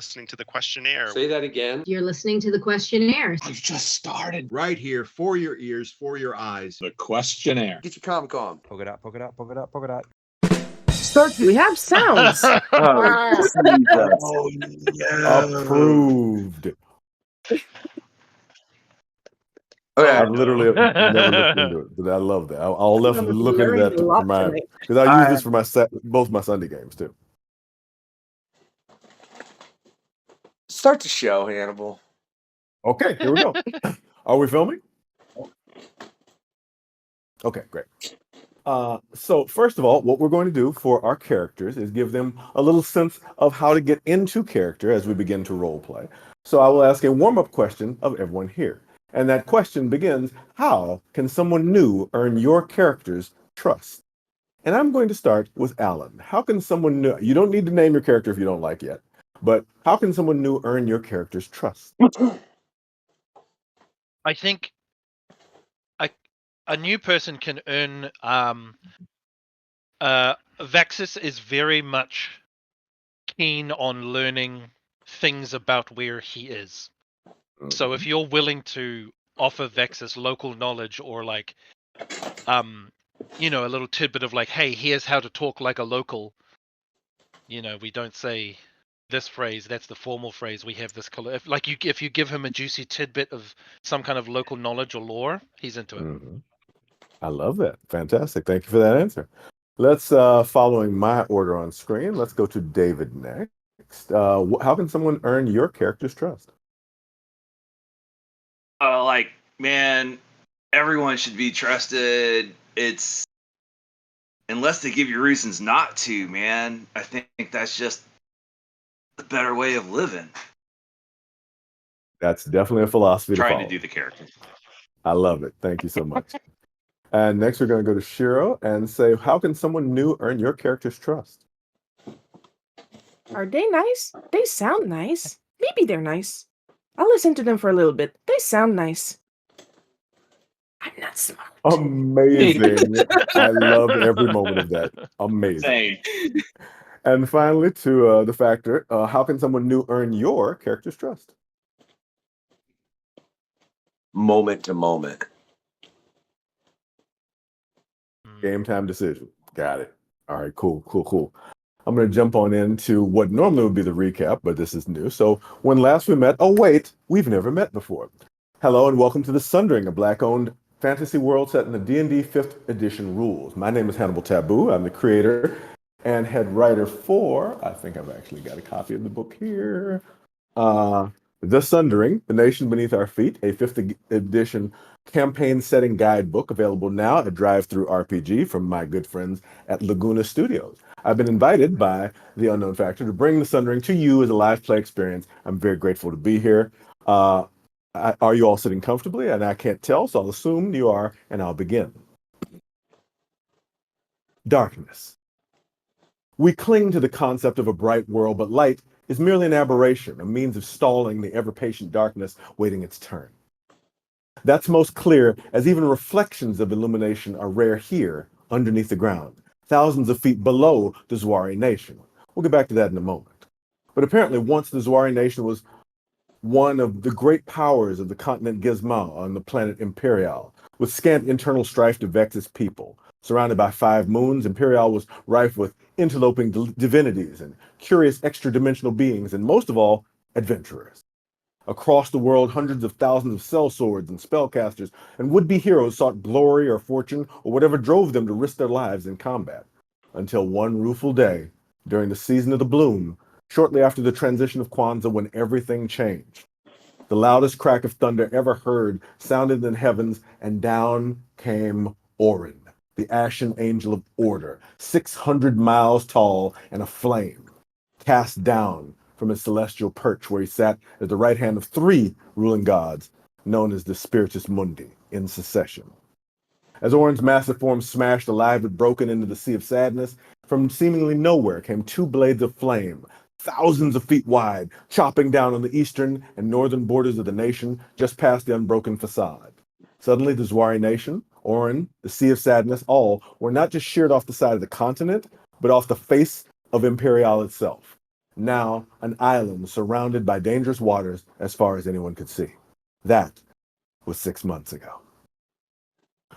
listening to the Questionnaire. Say that again. You're listening to the Questionnaires. I've just started. Right here, for your ears, for your eyes. The Questionnaire. Get your Comic on. Poke it out, poke it out, poke it out, poke it out. We have sounds. Oh, yeah. Approved. Okay. I've literally never looked into it, but I love that. I'll definitely look into that for my, because I use this for my both my Sunday games too. Start the show, Hannibal. Okay, here we go. Are we filming? Okay, great. So first of all, what we're going to do for our characters is give them a little sense of how to get into character as we begin to role play. So I will ask a warm-up question of everyone here. And that question begins, how can someone new earn your character's trust? And I'm going to start with Allan. How can someone new, you don't need to name your character if you don't like yet, but how can someone new earn your character's trust? I think a new person can earn Vaxis is very much keen on learning things about where he is. So if you're willing to offer Vaxis local knowledge or like a little tidbit of like, hey, here's how to talk like a local. We don't say this phrase, that's the formal phrase. We have this color. If you give him a juicy tidbit of some kind of local knowledge or lore, he's into it. Mm-hmm. I love that. Fantastic. Thank you for that answer. Let's, following my order on screen, let's go to David next. How can someone earn your character's trust? Man, everyone should be trusted. It's unless they give you reasons not to, man. I think that's just a better way of living. That's definitely a philosophy Trying to do the character. I love it. Thank you so much. And next we're going to go to Shiro and say, how can someone new earn your character's trust? Are they nice? They sound nice. Maybe they're nice. I'll listen to them for a little bit. They sound nice. I'm not smart. Amazing. I love every moment of that. Amazing. Same. And finally, to the factor, how can someone new earn your character's trust? Moment to moment. Game time decision. Got it. All right, cool. I'm going to jump on into what normally would be the recap, but this is new. So when last we met, oh wait, we've never met before. Hello and welcome to the Sundering, a Black-owned fantasy world set in the D&D 5th edition rules. My name is Hannibal Tabu. I'm the creator and head writer for, I think I've actually got a copy of the book here, The Sundering, The Nation Beneath Our Feet, a 5th edition campaign setting guidebook available now at Drive-Thru RPG from my good friends at Laguna Studios. I've been invited by the Unknown Factor to bring The Sundering to you as a live play experience. I'm very grateful to be here. Are you all sitting comfortably? And I can't tell, so I'll assume you are, and I'll begin. Darkness. We cling to the concept of a bright world, but light is merely an aberration, a means of stalling the ever-patient darkness waiting its turn. That's most clear as even reflections of illumination are rare here, underneath the ground, thousands of feet below the Zwari Nation. We'll get back to that in a moment. But apparently once the Zwari Nation was one of the great powers of the continent Gizmo on the planet Imperial, with scant internal strife to vex its people. Surrounded by 5 moons, Imperial was rife with interloping divinities and curious extra-dimensional beings, and most of all, adventurers. Across the world, hundreds of thousands of sellswords and spellcasters and would-be heroes sought glory or fortune or whatever drove them to risk their lives in combat. Until one rueful day, during the season of the bloom, shortly after the transition of Kwanzaa, when everything changed. The loudest crack of thunder ever heard sounded in the heavens, and down came Orin, the ashen angel of order, 600 miles tall and aflame, cast down from his celestial perch where he sat at the right hand of 3 ruling gods, known as the Spiritus Mundi, in succession. As Orin's massive form smashed alive and broken into the Sea of Sadness, from seemingly nowhere came 2 blades of flame, thousands of feet wide, chopping down on the eastern and northern borders of the nation, just past the unbroken facade. Suddenly, the Zwari Nation, Orin, the Sea of Sadness, all were not just sheared off the side of the continent, but off the face of Imperial itself. now an island surrounded by dangerous waters as far as anyone could see. That was 6 months ago.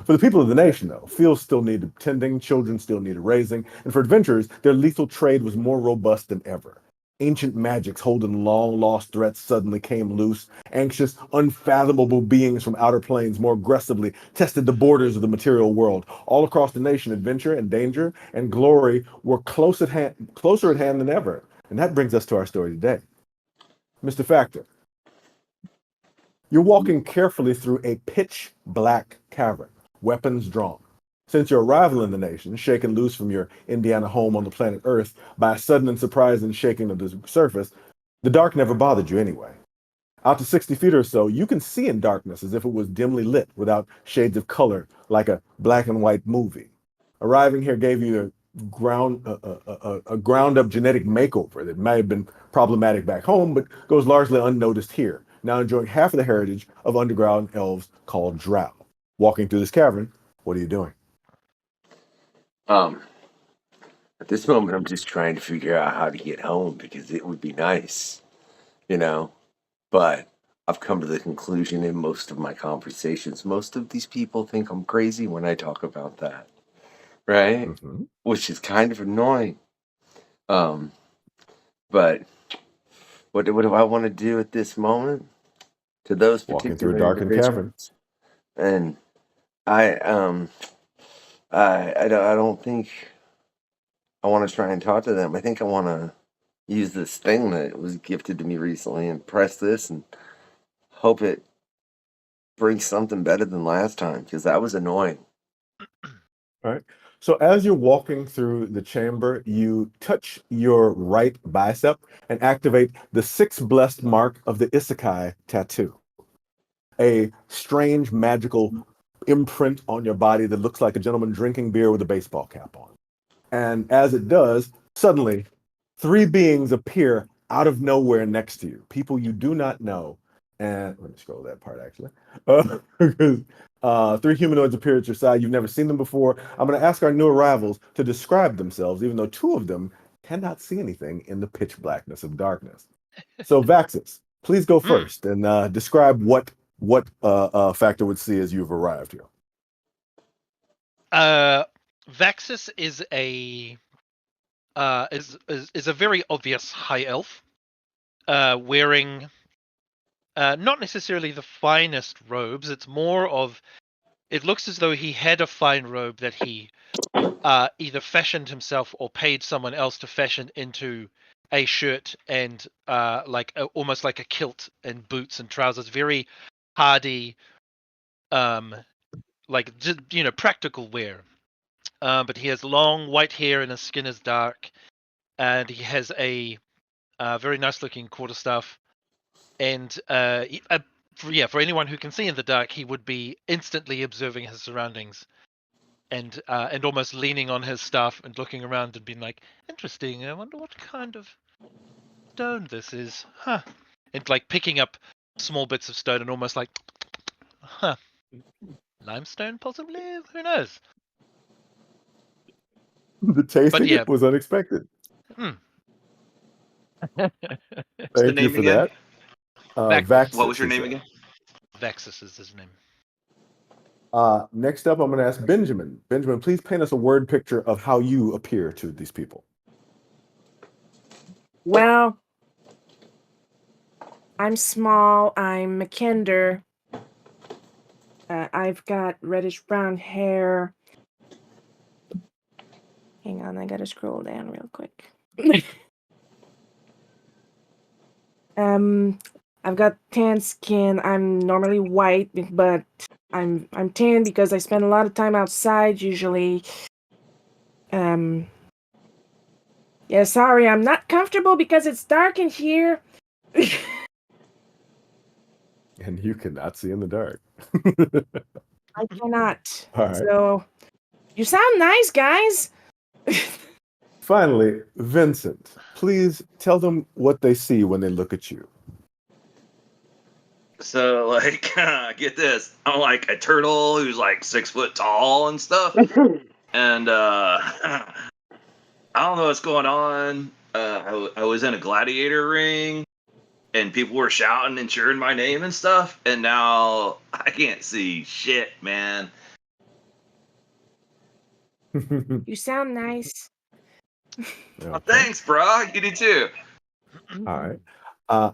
For the people of the nation, though, fields still needed tending, children still needed raising, and for adventurers, their lethal trade was more robust than ever. Ancient magics holding long-lost threats suddenly came loose. Anxious, unfathomable beings from outer planes more aggressively tested the borders of the material world. All across the nation, adventure and danger and glory were closer at hand than ever. And that brings us to our story today. Mr. Factor, you're walking carefully through a pitch-black cavern, weapons drawn. Since your arrival in the nation, shaken loose from your Indiana home on the planet Earth by a sudden and surprising shaking of the surface, the dark never bothered you anyway. Out to 60 feet or so, you can see in darkness as if it was dimly lit without shades of color like a black and white movie. Arriving here gave you a ground-up genetic makeover that may have been problematic back home, but goes largely unnoticed here, now enjoying half of the heritage of underground elves called Drow. Walking through this cavern, what are you doing? At this moment, I'm just trying to figure out how to get home because it would be nice, you know. But I've come to the conclusion in most of my conversations, most of these people think I'm crazy when I talk about that, right? Mm-hmm. Which is kind of annoying. But what do I want to do at this moment to those Walking through a particular darkened cavern. individuals? And I don't think I want to try and talk to them. I think I want to use this thing that was gifted to me recently and press this and hope it brings something better than last time because that was annoying. All right. So as you're walking through the chamber, you touch your right bicep and activate the 6 blessed mark of the Isekai tattoo. A strange magical imprint on your body that looks like a gentleman drinking beer with a baseball cap on. And as it does, suddenly 3 beings appear out of nowhere next to you, people you do not know. And let me scroll that part actually. 3 humanoids appear at your side. You've never seen them before. I'm going to ask our new arrivals to describe themselves, even though 2 of them cannot see anything in the pitch blackness of darkness. So Vaxis, please go first and describe what Factor would see as you've arrived here. Vaxis is a very obvious high elf, wearing not necessarily the finest robes. It's more of, it looks as though he had a fine robe that he either fashioned himself or paid someone else to fashion into a shirt and almost like a kilt and boots and trousers. Very hardy, practical wear. But he has long white hair and his skin is dark, and he has a very nice looking quarterstaff. And for anyone who can see in the dark, he would be instantly observing his surroundings and almost leaning on his staff and looking around and being like, interesting, I wonder what kind of stone this is. Huh. And like picking up small bits of stone and almost like, huh. Limestone possibly? Who knows? The tasting was unexpected. What's the Thank you name for again? that. Vaxis. What was your name again? Vaxis is his name. Next up, I'm going to ask Benjamin. Benjamin, please paint us a word picture of how you appear to these people. Well, I'm small. I'm Makender. I've got reddish brown hair. Hang on, I gotta scroll down real quick. I've got tan skin. I'm normally white, but I'm tan because I spend a lot of time outside usually. Yeah, sorry, I'm not comfortable because it's dark in here. And you cannot see in the dark. I cannot. All right. So, you sound nice, guys. Finally, Vincent, please tell them what they see when they look at you. So, like, get this. I'm like a turtle who's like 6 foot tall and stuff. And I don't know what's going on. I was in a gladiator ring, and people were shouting and cheering my name and stuff, and now I can't see shit, man. You sound nice. Oh, thanks, bro. You do too. All right.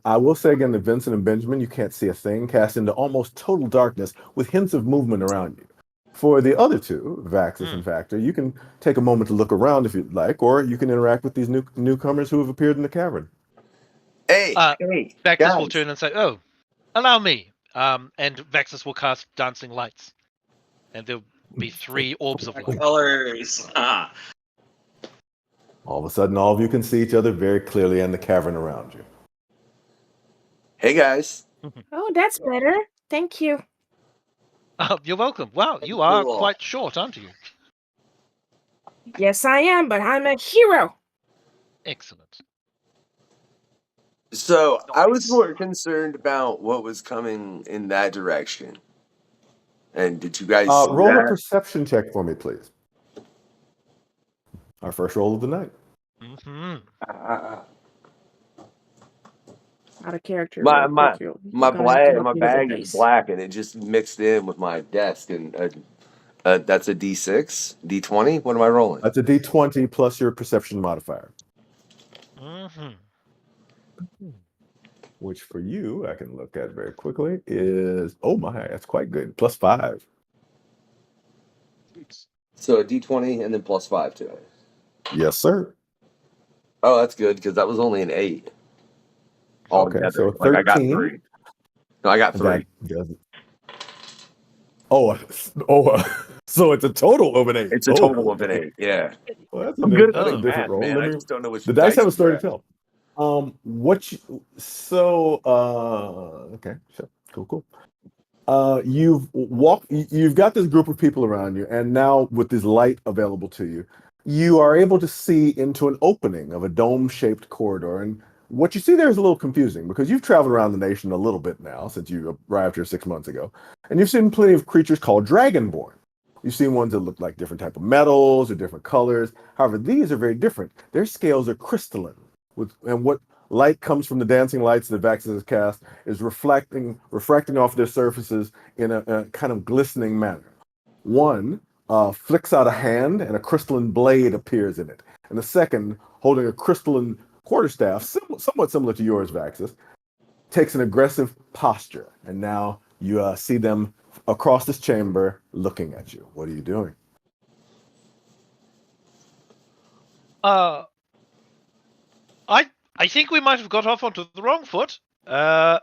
I will say again that Vincent and Benjamin, you can't see a thing, cast into almost total darkness with hints of movement around you. For the other two, Vaxis and Factor, you can take a moment to look around if you'd like, or you can interact with these newcomers who have appeared in the cavern. Hey, hey, Vaxis will guys. turn and say, "Oh, allow me." And Vaxis will cast dancing lights, and there'll be 3 orbs of light. Colors. All of a sudden, all of you can see each other very clearly in the cavern around you. Hey, guys. Oh, that's better. Thank you. You're welcome. Wow, you are Cool. quite short, aren't you? Yes, I am, but I'm a hero. Excellent. So I was Nice. more concerned about what was coming in that direction. And did you guys see Roll a that? perception check for me, please. Our first roll of the night. Mm-hmm. Out of character. My real quick, you're my gonna have to look my into the bag is dice. black, and it just mixed in with my desk, and that's a D6, D20. What am I rolling? That's a D20 plus your perception modifier, Mm-hmm. which for you, I can look at very quickly, is, oh my, that's quite good. +5. So a D20 and then +5 to it. Yes, sir. Oh, that's good because that was only an 8 Okay, altogether. so Like I got 13. 3. No, I got 3. That doesn't. Oh, so it's a total of an 8. It's a total of an 8. Yeah, Well, that's I'm good at that's a doing different math, roll. man. Let I me, just don't know which the dice have a to story to grab. tell. Okay, sure. Cool. You've got this group of people around you, and now with this light available to you, you are able to see into an opening of a dome-shaped corridor. And what you see there is a little confusing because you've traveled around the nation a little bit now since you arrived here 6 months ago, and you've seen plenty of creatures called Dragonborn. You've seen ones that look like different type of metals or different colors. However, these are very different. Their scales are crystalline, and what light comes from the dancing lights that Vaxis has cast is refracting off their surfaces in a kind of glistening manner. One flicks out a hand and a crystalline blade appears in it. And the second, holding a crystalline quarterstaff, somewhat similar to yours, Vaxis, takes an aggressive posture. And now you see them across this chamber looking at you. What are you doing? I think we might have got off onto the wrong foot. Vaxis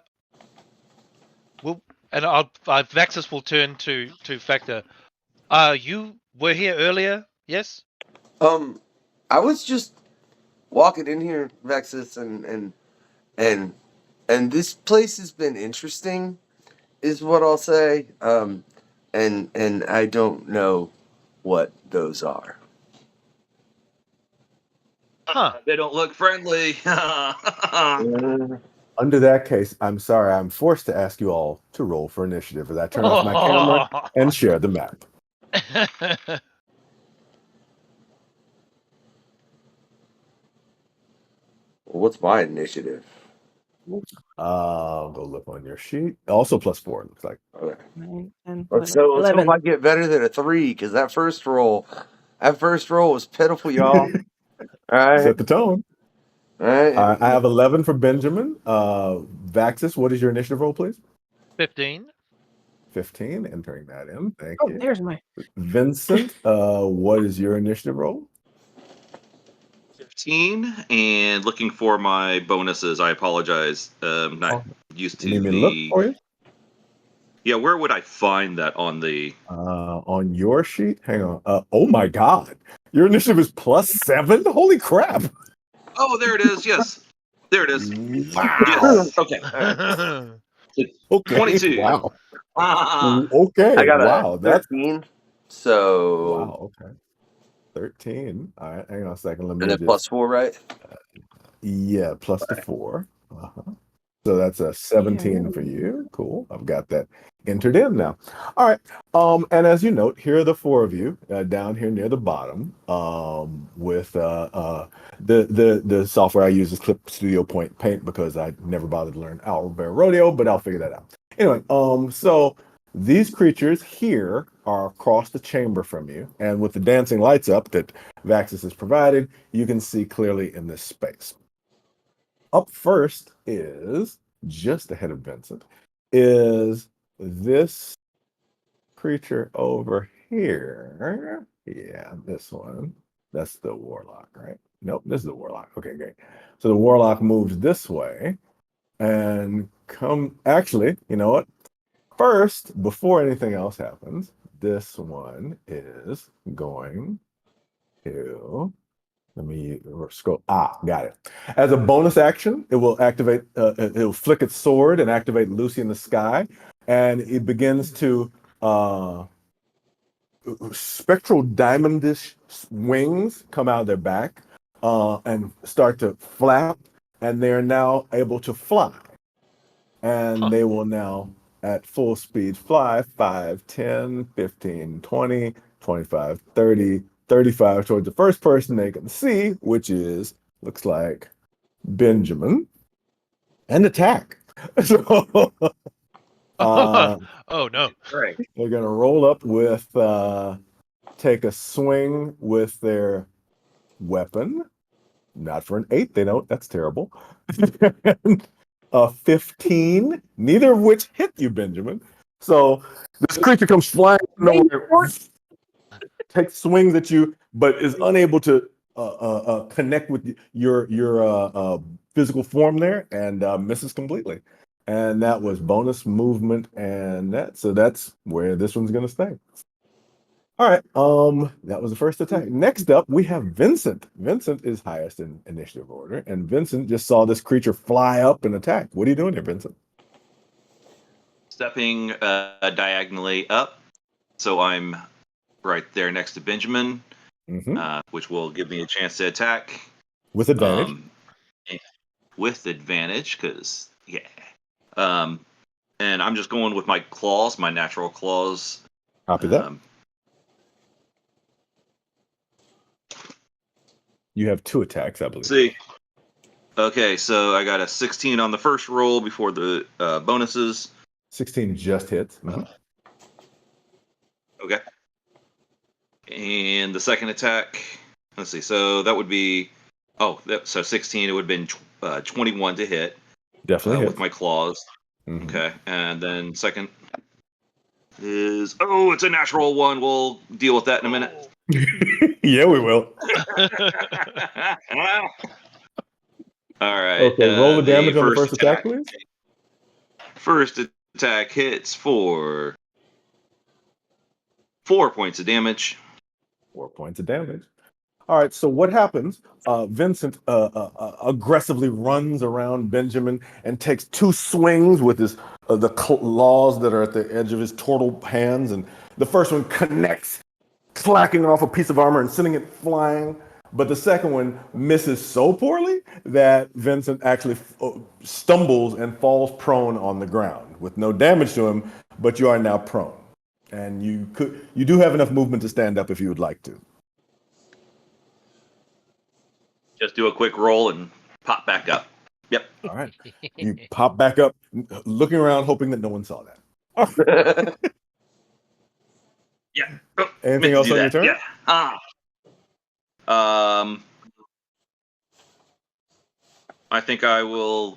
will turn to Factor. You were here earlier, yes? I was just walking in here, Vexus, and this place has been interesting, is what I'll say. And I don't know what those are. Huh. They don't look friendly. Under that case, I'm sorry, I'm forced to ask you all to roll for initiative as I turn off my camera and share the map. What's my initiative? I'll go look on your sheet. Also +4, it looks like. Okay. 9, 10, Let's 11. hope I get better than a 3, because that first roll was pitiful, y'all. All right. Set the tone. All right. I have 11 for Benjamin. Vaxis, what is your initiative roll, please? 15. 15, entering that in. Thank Oh, you. there's my. Vincent, what is your initiative roll? 15, and looking for my bonuses. I apologize. Not used to You need me to look for you? Yeah, where would I find that on the? On your sheet? Hang on. Oh my God. Your initiative is +7? Holy crap. Oh, there it is. Yes, there it is. Wow. Yes. Okay. Okay. 22. Wow. Ah. Okay. I got wow. a 13. So. Wow. Okay. 13. All right. Hang on a second. Let me And then just. +4, right? Yeah, plus the 4. So that's a 17 for you. Cool. I've got that entered in now. All right. And as you note, here are the four of you down here near the bottom with the software I use is Clip Studio Point Paint because I never bothered to learn Owlbear Rodeo, but I'll figure that out. Anyway, so these creatures here are across the chamber from you, and with the dancing lights up that Vaxis has provided, you can see clearly in this space. Up first is, just ahead of Vincent, is this creature over here. Yeah, this one. That's the warlock, right? Nope, this is the warlock. Okay, great. So the warlock moves this way and actually, you know what? First, before anything else happens, this one is going to, let me scroll. Got it. As a bonus action, it will activate, it will flick its sword and activate Lucy in the Sky. And it begins to, spectral diamondish wings come out of their back and start to flap. And they're now able to fly. And they will now, at full speed, fly 5, 10, 15, 20, 25, 30, 35 towards the first person they can see, which is, looks like Benjamin, and attack. So, Oh no. Right. they're going to roll up with, take a swing with their weapon. Not for an 8, they don't. That's terrible. 15, neither of which hit you, Benjamin. So this creature comes flying nowhere, takes swings at you, but is unable to connect with your physical form there, and misses completely. And that was bonus movement, and that's where this one's gonna stay. All right, that was the first attack. Next up, we have Vincent. Vincent is highest in initiative order, and Vincent just saw this creature fly up and attack. What are you doing here, Vincent? Stepping diagonally up, so I'm right there next to Benjamin, which will give me a chance to attack With advantage. With advantage, because and I'm just going with my claws, my natural claws. Copy that. You have 2 attacks, I believe. See. Okay, so I got a 16 on the first roll before the bonuses. 16 just hits. Okay. And the second attack, let's see, so that would be, so 16, it would have been 21 to hit. Definitely with my claws. Okay, and then second is, it's a natural 1. We'll deal with that in a minute. Yeah, we will. All right. Okay, roll the damage on the first attack, please. First attack hits for 4 points of damage. 4 points of damage. All right, so what happens? Vincent aggressively runs around Benjamin and takes 2 swings with his the claws that are at the edge of his turtle hands, and the first one connects, slacking off a piece of armor and sending it flying. But the second one misses so poorly that Vincent actually stumbles and falls prone on the ground with no damage to him, but you are now prone. And you do have enough movement to stand up if you would like to. Just do a quick roll and pop back up. Yep. All right. You pop back up, looking around, hoping that no one saw that. Yeah. Anything else on your turn? Yeah. I think I'll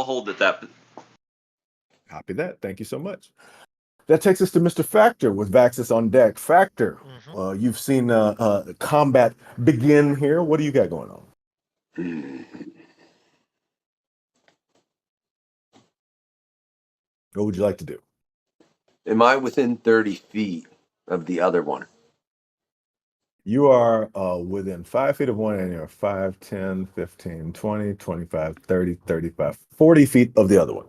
hold at that. Copy that. Thank you so much. That takes us to Mr. Factor with Vaxis on deck. Factor, you've seen combat begin here. What do you got going on? What would you like to do? Am I within 30 feet of the other one? You are within 5 feet of one, and you're 5, 10, 15, 20, 25, 30, 35, 40 feet of the other one.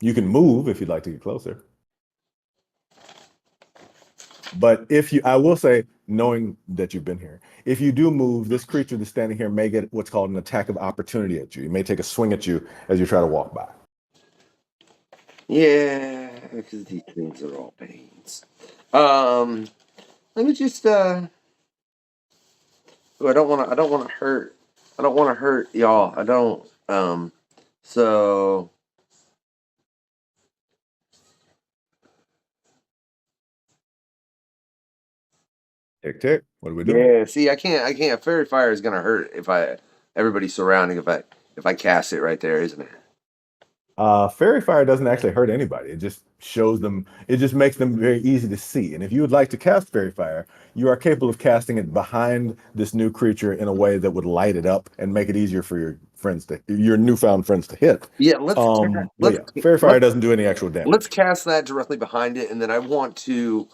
You can move if you'd like to get closer. But I will say, knowing that you've been here, if you do move, this creature that's standing here may get what's called an attack of opportunity at you. It may take a swing at you as you try to walk by. Yeah, because these things are all pains. Let me just I don't want to. I don't want to hurt. I don't want to hurt y'all. I don't. So Tick tick. What are we doing? yeah. See, I can't. I can't. Fairy fire is gonna hurt if everybody surrounding. If I cast it right there, isn't it? Fairy fire doesn't actually hurt anybody. It just shows them. It just makes them very easy to see. And if you would like to cast fairy fire, you are capable of casting it behind this new creature in a way that would light it up and make it easier for your newfound friends to hit. Yeah. Fairy fire doesn't do any actual damage. Let's cast that directly behind it, and then I want to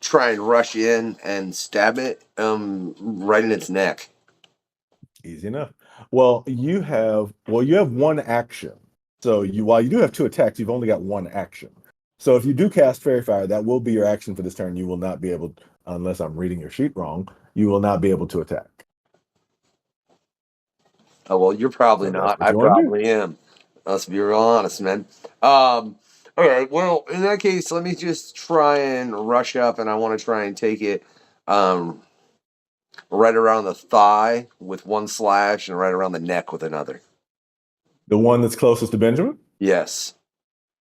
try and rush in and stab it right in its neck. Easy enough. Well, you have one action. So while you do have 2 attacks, you've only got 1 action. So if you do cast Fairy Fire, that will be your action for this turn. You will not be able, unless I'm reading your sheet wrong, you will not be able to attack. Oh well, you're probably So that's not. what I you wanna do. probably am. Let's be real honest, man. All right. Well, in that case, let me just try and rush up, and I want to try and take it right around the thigh with 1 slash, and right around the neck with another. The one that's closest to Benjamin? Yes.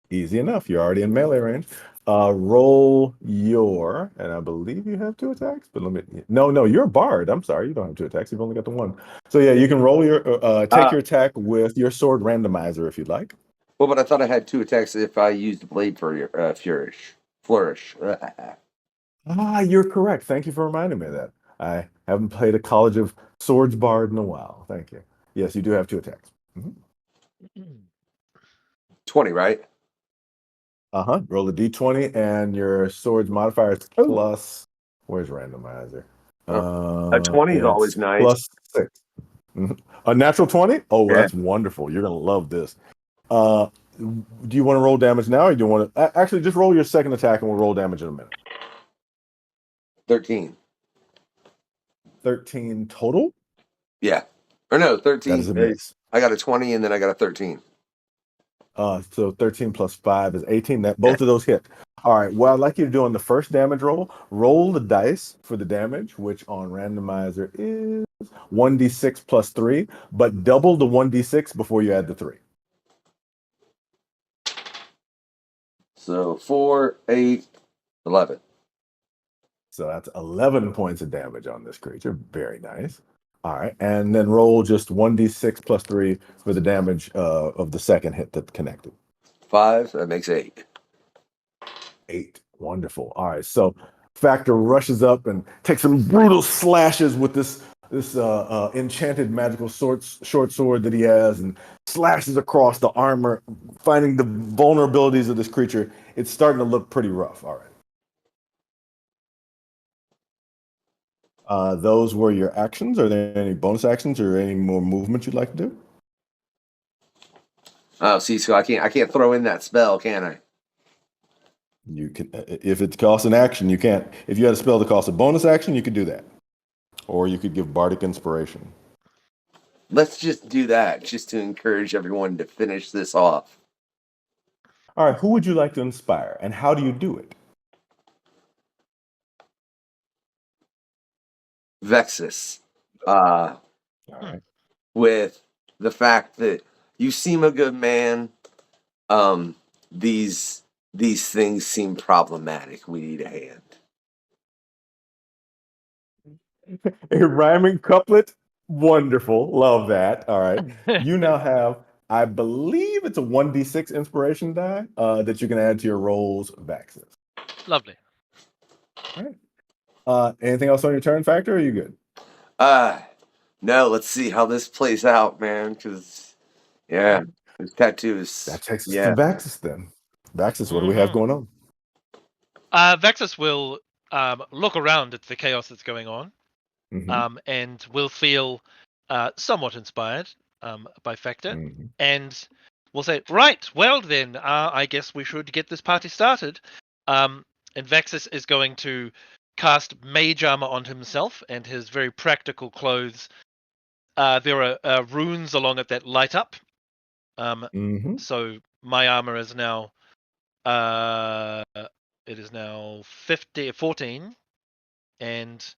Easy enough. You're already in melee range. Roll your, and I believe you have 2 attacks, but no, you're a bard. I'm sorry, you don't have 2 attacks. You've only got the 1. So yeah, you can roll your, take your attack with your sword randomizer if you'd like. Well, but I thought I had 2 attacks if I used blade for your flourish. You're correct. Thank you for reminding me of that. I haven't played a College of Swords bard in a while. Thank you. Yes, you do have 2 attacks. 20, right? Roll a d20, and your sword's modifier is plus. Where's randomizer? A 20 is always It's nice. plus 6. A natural 20? Oh, Yeah. that's wonderful. You're gonna love this. Do you want to roll damage now, or do you want to actually just roll your second attack, and we'll roll damage in a minute? 13. 13 total? Yeah. Or no, 13. That is a miss. I got a 20 and then I got a 13. So 13 plus 5 is 18. That both of those hit. All right. What I'd like you to do on the first damage roll the dice for the damage, which on randomizer is 1d6 plus 3, but double the 1d6 before you add the 3. So 4, 8, 11. So that's 11 points of damage on this creature. Very nice. All right. And then roll just 1d6 plus 3 for the damage of the second hit that connected. 5, that makes 8. 8. Wonderful. All right. So Factor rushes up and takes some brutal slashes with this enchanted magical short sword that he has, and slashes across the armor, finding the vulnerabilities of this creature. It's starting to look pretty rough. All right. Those were your actions. Are there any bonus actions or any more movement you'd like to do? Oh, see, so I can't throw in that spell, can I? You can, if it costs an action, you can't. If you had a spell that costs a bonus action, you could do that, or you could give bardic inspiration. Let's just do that, just to encourage everyone to finish this off. All right. Who would you like to inspire, and how do you do it? Vaxis. All right. With the fact that you seem a good man, these things seem problematic. We need a hand. A rhyming couplet. Wonderful. Love that. All right. You now have, I believe it's a 1d6 inspiration die that you can add to your rolls, Vaxis. Lovely. All right. Anything else on your turn, Factor, or are you good? No, let's see how this plays out, man, because, yeah, this tattoo is... That takes us to Vaxis, then. Vaxis, what do we have going on? Vaxis will look around at the chaos that's going on, and will feel somewhat inspired by Factor, and will say, right, well then, I guess we should get this party started. And Vaxis is going to cast mage armor on himself and his very practical clothes. There are runes along it that light up. So my armor is now it is now 14, and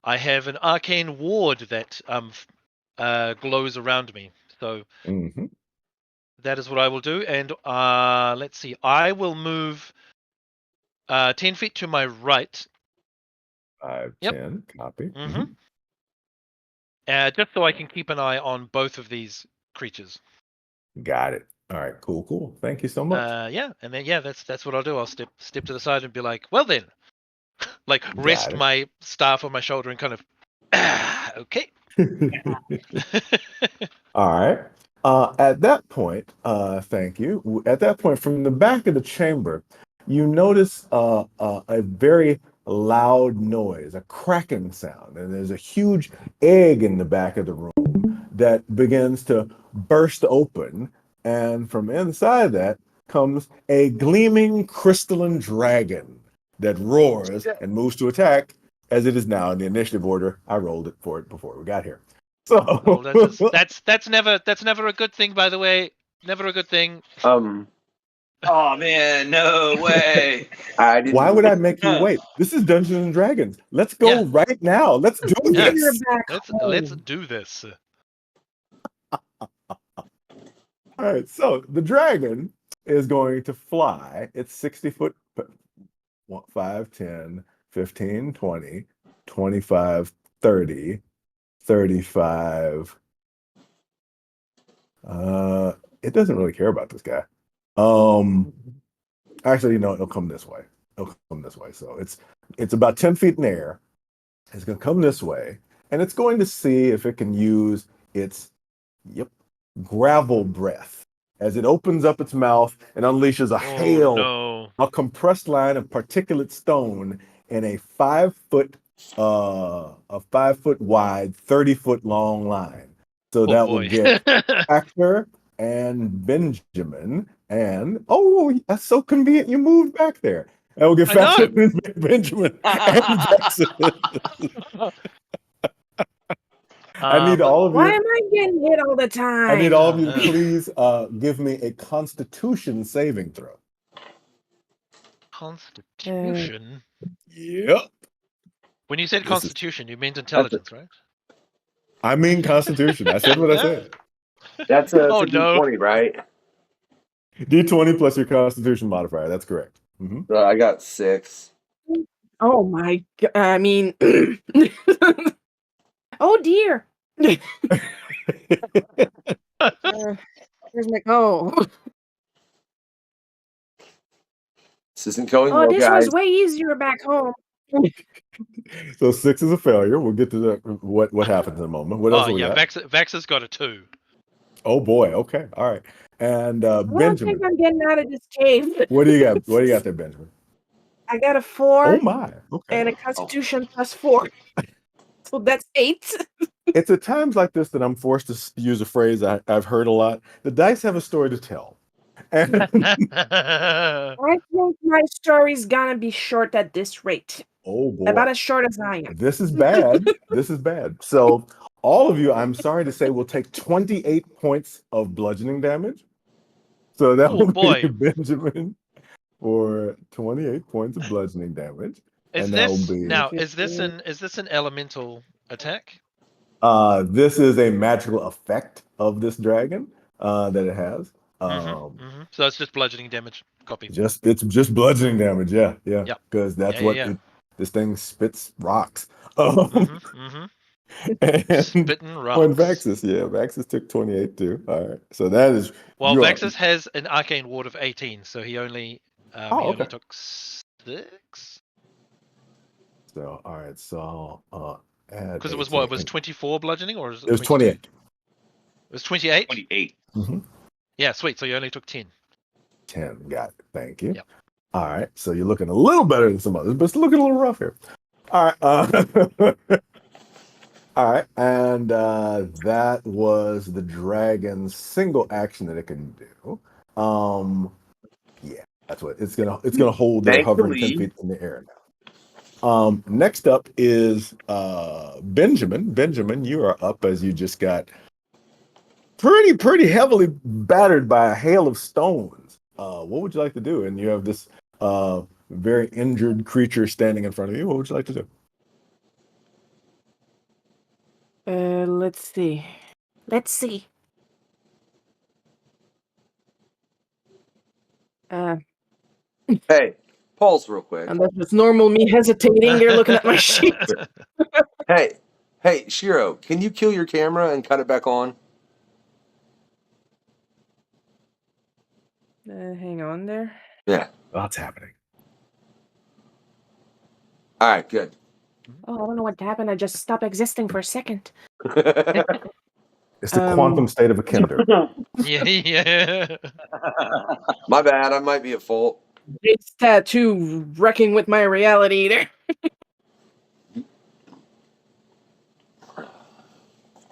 I have an arcane ward that glows around me. So Mm-hmm. that is what I will do. And let's see, I will move 10 feet to my right. 5, Yep. 10, copy. Mm-hmm. Just so I can keep an eye on both of these creatures. Got it. All right, cool. Thank you so much. Yeah, and then that's what I'll do. I'll step to the side and be like, well then, like rest it. my staff on my shoulder and kind of, okay. All right. At that point, thank you. At that point, from the back of the chamber, you notice a very loud noise, a cracking sound, and there's a huge egg in the back of the room that begins to burst open, and from inside that comes a gleaming crystalline dragon that roars and moves to attack, as it is now in the initiative order. I rolled it for it before we got here. So Oh, that's never a good thing, by the way. Never a good thing. Oh man, no way. I didn't. why would I make you wait? This is Dungeons and Dragons. Let's go Yeah. right now. Let's do Yeah. this. Let's do this. All right. So the dragon is going to fly. It's 60 foot, 5, 10, 15, 20, 25, 30, 35. It doesn't really care about this guy. Actually, no, it'll come this way. So it's about 10 feet in the air. It's going to come this way, and it's going to see if it can use its gravel breath as it opens up its mouth and unleashes a compressed line of particulate stone in a 5 foot wide, 30-foot long line. So that will get Factor and Benjamin, and that's so convenient. You moved back there. And we'll get Factor and Benjamin and Jackson. I need all of you. Why am I getting hit all the time? I need all of you to please give me a Constitution saving throw. Constitution. Yep. When you said Constitution, you meant intelligence, right? I mean Constitution. I said what I said. That's a D20, right? D20 plus your Constitution modifier. That's correct. Mm-hmm. So I got 6. Oh my god! I mean, oh dear. Where's my This isn't going Oh, well, this guys. was way easier back home. So 6 is a failure. We'll get to what happens in a moment. What else do we got? Vaxis got a 2. Oh boy. Okay. All right. And I don't Benjamin, think I'm getting out of this cave. what do you got? What do you got there, Benjamin? I got a 4 Oh my. Okay. and a Constitution plus 4. So that's 8. It's at times like this that I'm forced to use a phrase I've heard a lot. The dice have a story to tell. And I think my story's gonna be short at this rate. oh boy. About as short as I am. This is bad. This is bad. So all of you, I'm sorry to say, will take 28 points of bludgeoning damage. So that will be Benjamin for 28 points of bludgeoning damage. Is this an elemental attack? This is a magical effect of this dragon that it has. So it's just bludgeoning damage. Copy. It's just bludgeoning damage. Yeah. Because that's this thing spits rocks. And spitting rocks. On Vaxis, Vaxis took 28 too. All right, so that is Vaxis has an arcane ward of 18, so he only only took 6. So all right, so I'll add because it was what? It was 24 bludgeoning, or it was 28? It was 28. 28. Mm-hmm. Yeah, sweet. So you only took 10. 10. Got it. Thank you. Yep. All right, so you're looking a little better than some others, but it's looking a little rough here. All right. All right, and that was the dragon's single action that it can do. That's what it's gonna hold there, hovering 10 feet in the air now. Next up is Benjamin. Benjamin, you are up as you just got pretty heavily battered by a hail of stones. what would you like to do? And you have this very injured creature standing in front of you. What would you like to do? Let's see. Let's see. Hey, pause real quick. Unless it's normal me hesitating, you're looking at my sheet. Hey, Shiro, can you kill your camera and cut it back on? Hang on there. Yeah. What's happening? All right, good. Oh, I don't know what happened. I just stopped existing for a second. It's the quantum state of a kinder. Yeah. My bad. I might be at fault. It's tattoo wrecking with my reality there.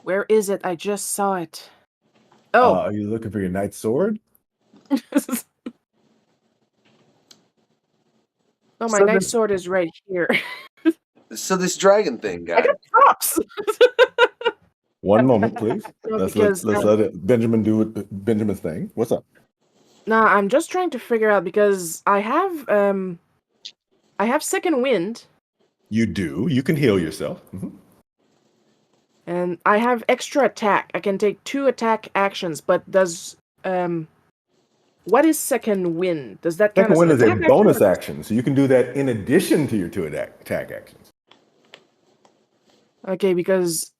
Where is it? I just saw it. Oh. Are you looking for your knight's sword? Oh, my So knight's this- sword is right here. So this dragon thing, I guy. got props. One moment, please. No, Let's because, let it, Benjamin do Benjamin's thing. What's up? Nah, I'm just trying to figure out because I have second wind You do. You can heal yourself. Mhm. and I have extra attack. I can take 2 attack actions, but does what is second wind? Does that count Second as wind an is a attack bonus action? action, so you can do that in addition to your 2 attack actions. Okay, because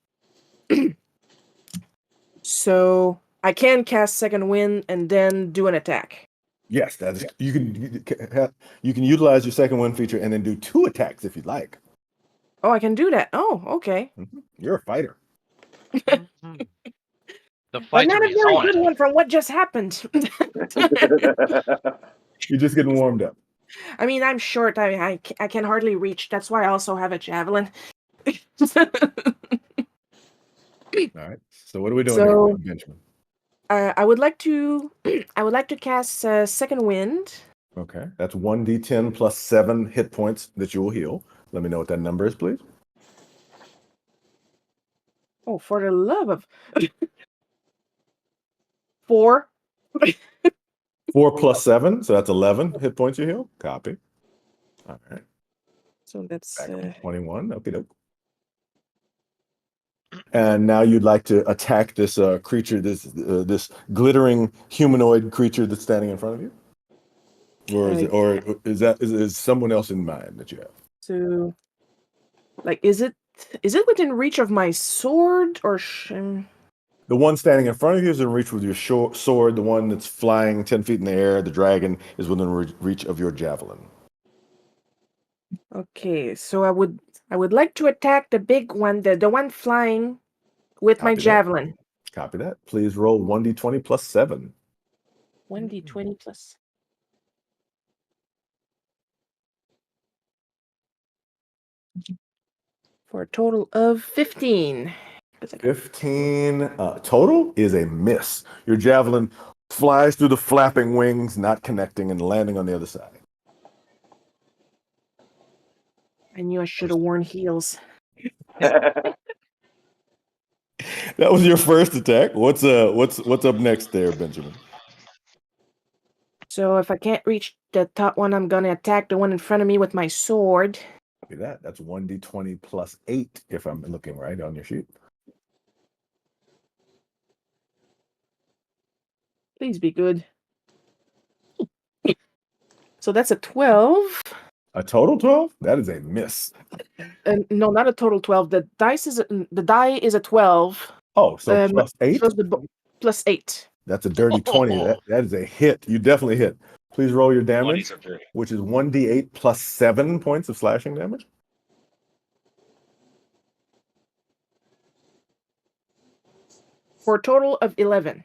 so I can cast second wind and then do an attack. Yes, that's you can utilize your second wind feature and then do 2 attacks if you'd like. Oh, I can do that. Oh, okay. You're a fighter. The But not fighter a is very on. good one from what just happened. You're just getting warmed up. I mean, I'm short. I can hardly reach. That's why I also have a javelin. All right. So what are we doing So- here, Benjamin? I would like to cast second wind. Okay, that's 1d10 plus 7 hit points that you will heal. Let me know what that number is, please. Oh, for the love of 4. 4 plus 7, so that's 11 hit points you heal. Copy. All right, So that's back up to 21. Okay, doke. And now you'd like to attack this creature, this glittering humanoid creature that's standing in front of you, or is someone else in mind that you have? so. Like, is it within reach of my sword or? The one standing in front of you is in reach with your sword. The one that's flying 10 feet in the air, the dragon, is within reach of your javelin. Okay, so I would like to attack the big one, the one flying with my Copy that. javelin. Copy that. Please roll 1d20 plus 7. 1d20 plus. For a total of 15. 15 total is a miss. Your javelin flies through the flapping wings, not connecting and landing on the other side. I knew I should have worn heels. That was your first attack. What's up next there, Benjamin? So if I can't reach the top one, I'm gonna attack the one in front of me with my sword. Copy that. That's 1d20 plus 8, if I'm looking right on your sheet. Please be good. So that's a 12. A total 12? That is a miss. No, not a total 12. The die is a 12. Oh, so plus 8? Plus 8. That's a dirty 20. That is a hit. You definitely hit. Please roll your damage, 20s are dirty. which is 1d8 plus 7 points of slashing damage. For a total of 11.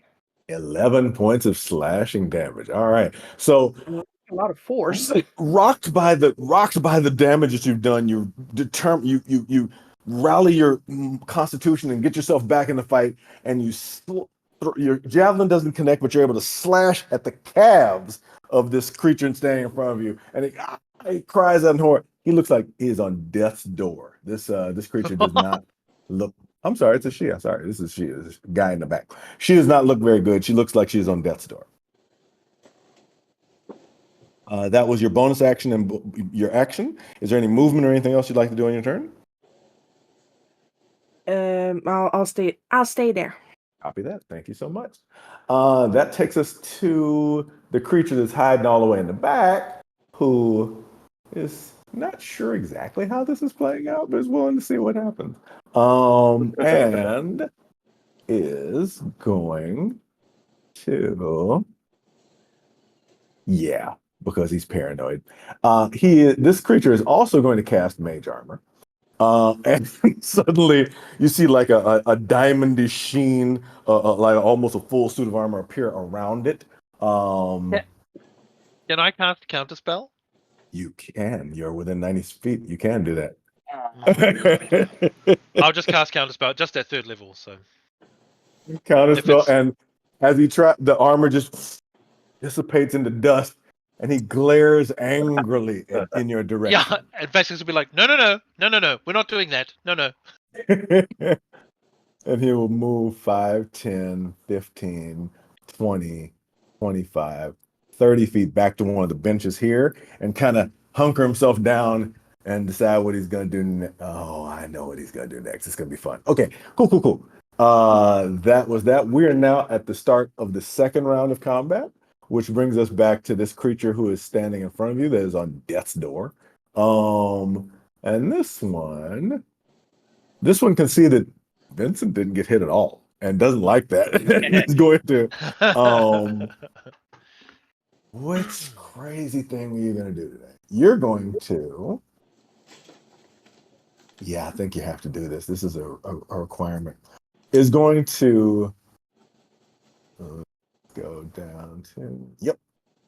11 points of slashing damage. All right. So A lot of force. rocked by the damage that you've done, you rally your constitution and get yourself back in the fight, and your javelin doesn't connect, but you're able to slash at the calves of this creature standing in front of you, and it cries out in horror. He looks like he is on death's door. This creature does not look. I'm sorry, it's a she. I'm sorry, this is she. This guy in the back. She does not look very good. She looks like she's on death's door. That was your bonus action and your action. Is there any movement or anything else you'd like to do on your turn? I'll stay there. Copy that. Thank you so much. That takes us to the creature that's hiding all the way in the back, who is not sure exactly how this is playing out, but is willing to see what happens. And is going to, yeah, because he's paranoid. This creature is also going to cast Mage Armor. And suddenly you see like a diamondy sheen, like almost a full suit of armor appear around it. Can I cast Counterspell? You can. You're within 90 feet. You can do that. I'll just cast Counterspell, just at 3rd level. So Counterspell, and as the armor just dissipates into dust, and he glares angrily in your direction. yeah, and Vaxis will be like, no, we're not doing that. No. And he will move 5, 10, 15, 20, 25, 30 feet back to one of the benches here and kind of hunker himself down and decide what he's going to do. Oh, I know what he's going to do next. It's going to be fun. Okay, cool. That was that. We are now at the start of the second round of combat, which brings us back to this creature who is standing in front of you that is on death's door. And this one can see that Vincent didn't get hit at all and doesn't like that. He's going to, which crazy thing are you going to do today? You're going to, I think you have to do this. This is a requirement. Is going to go down to,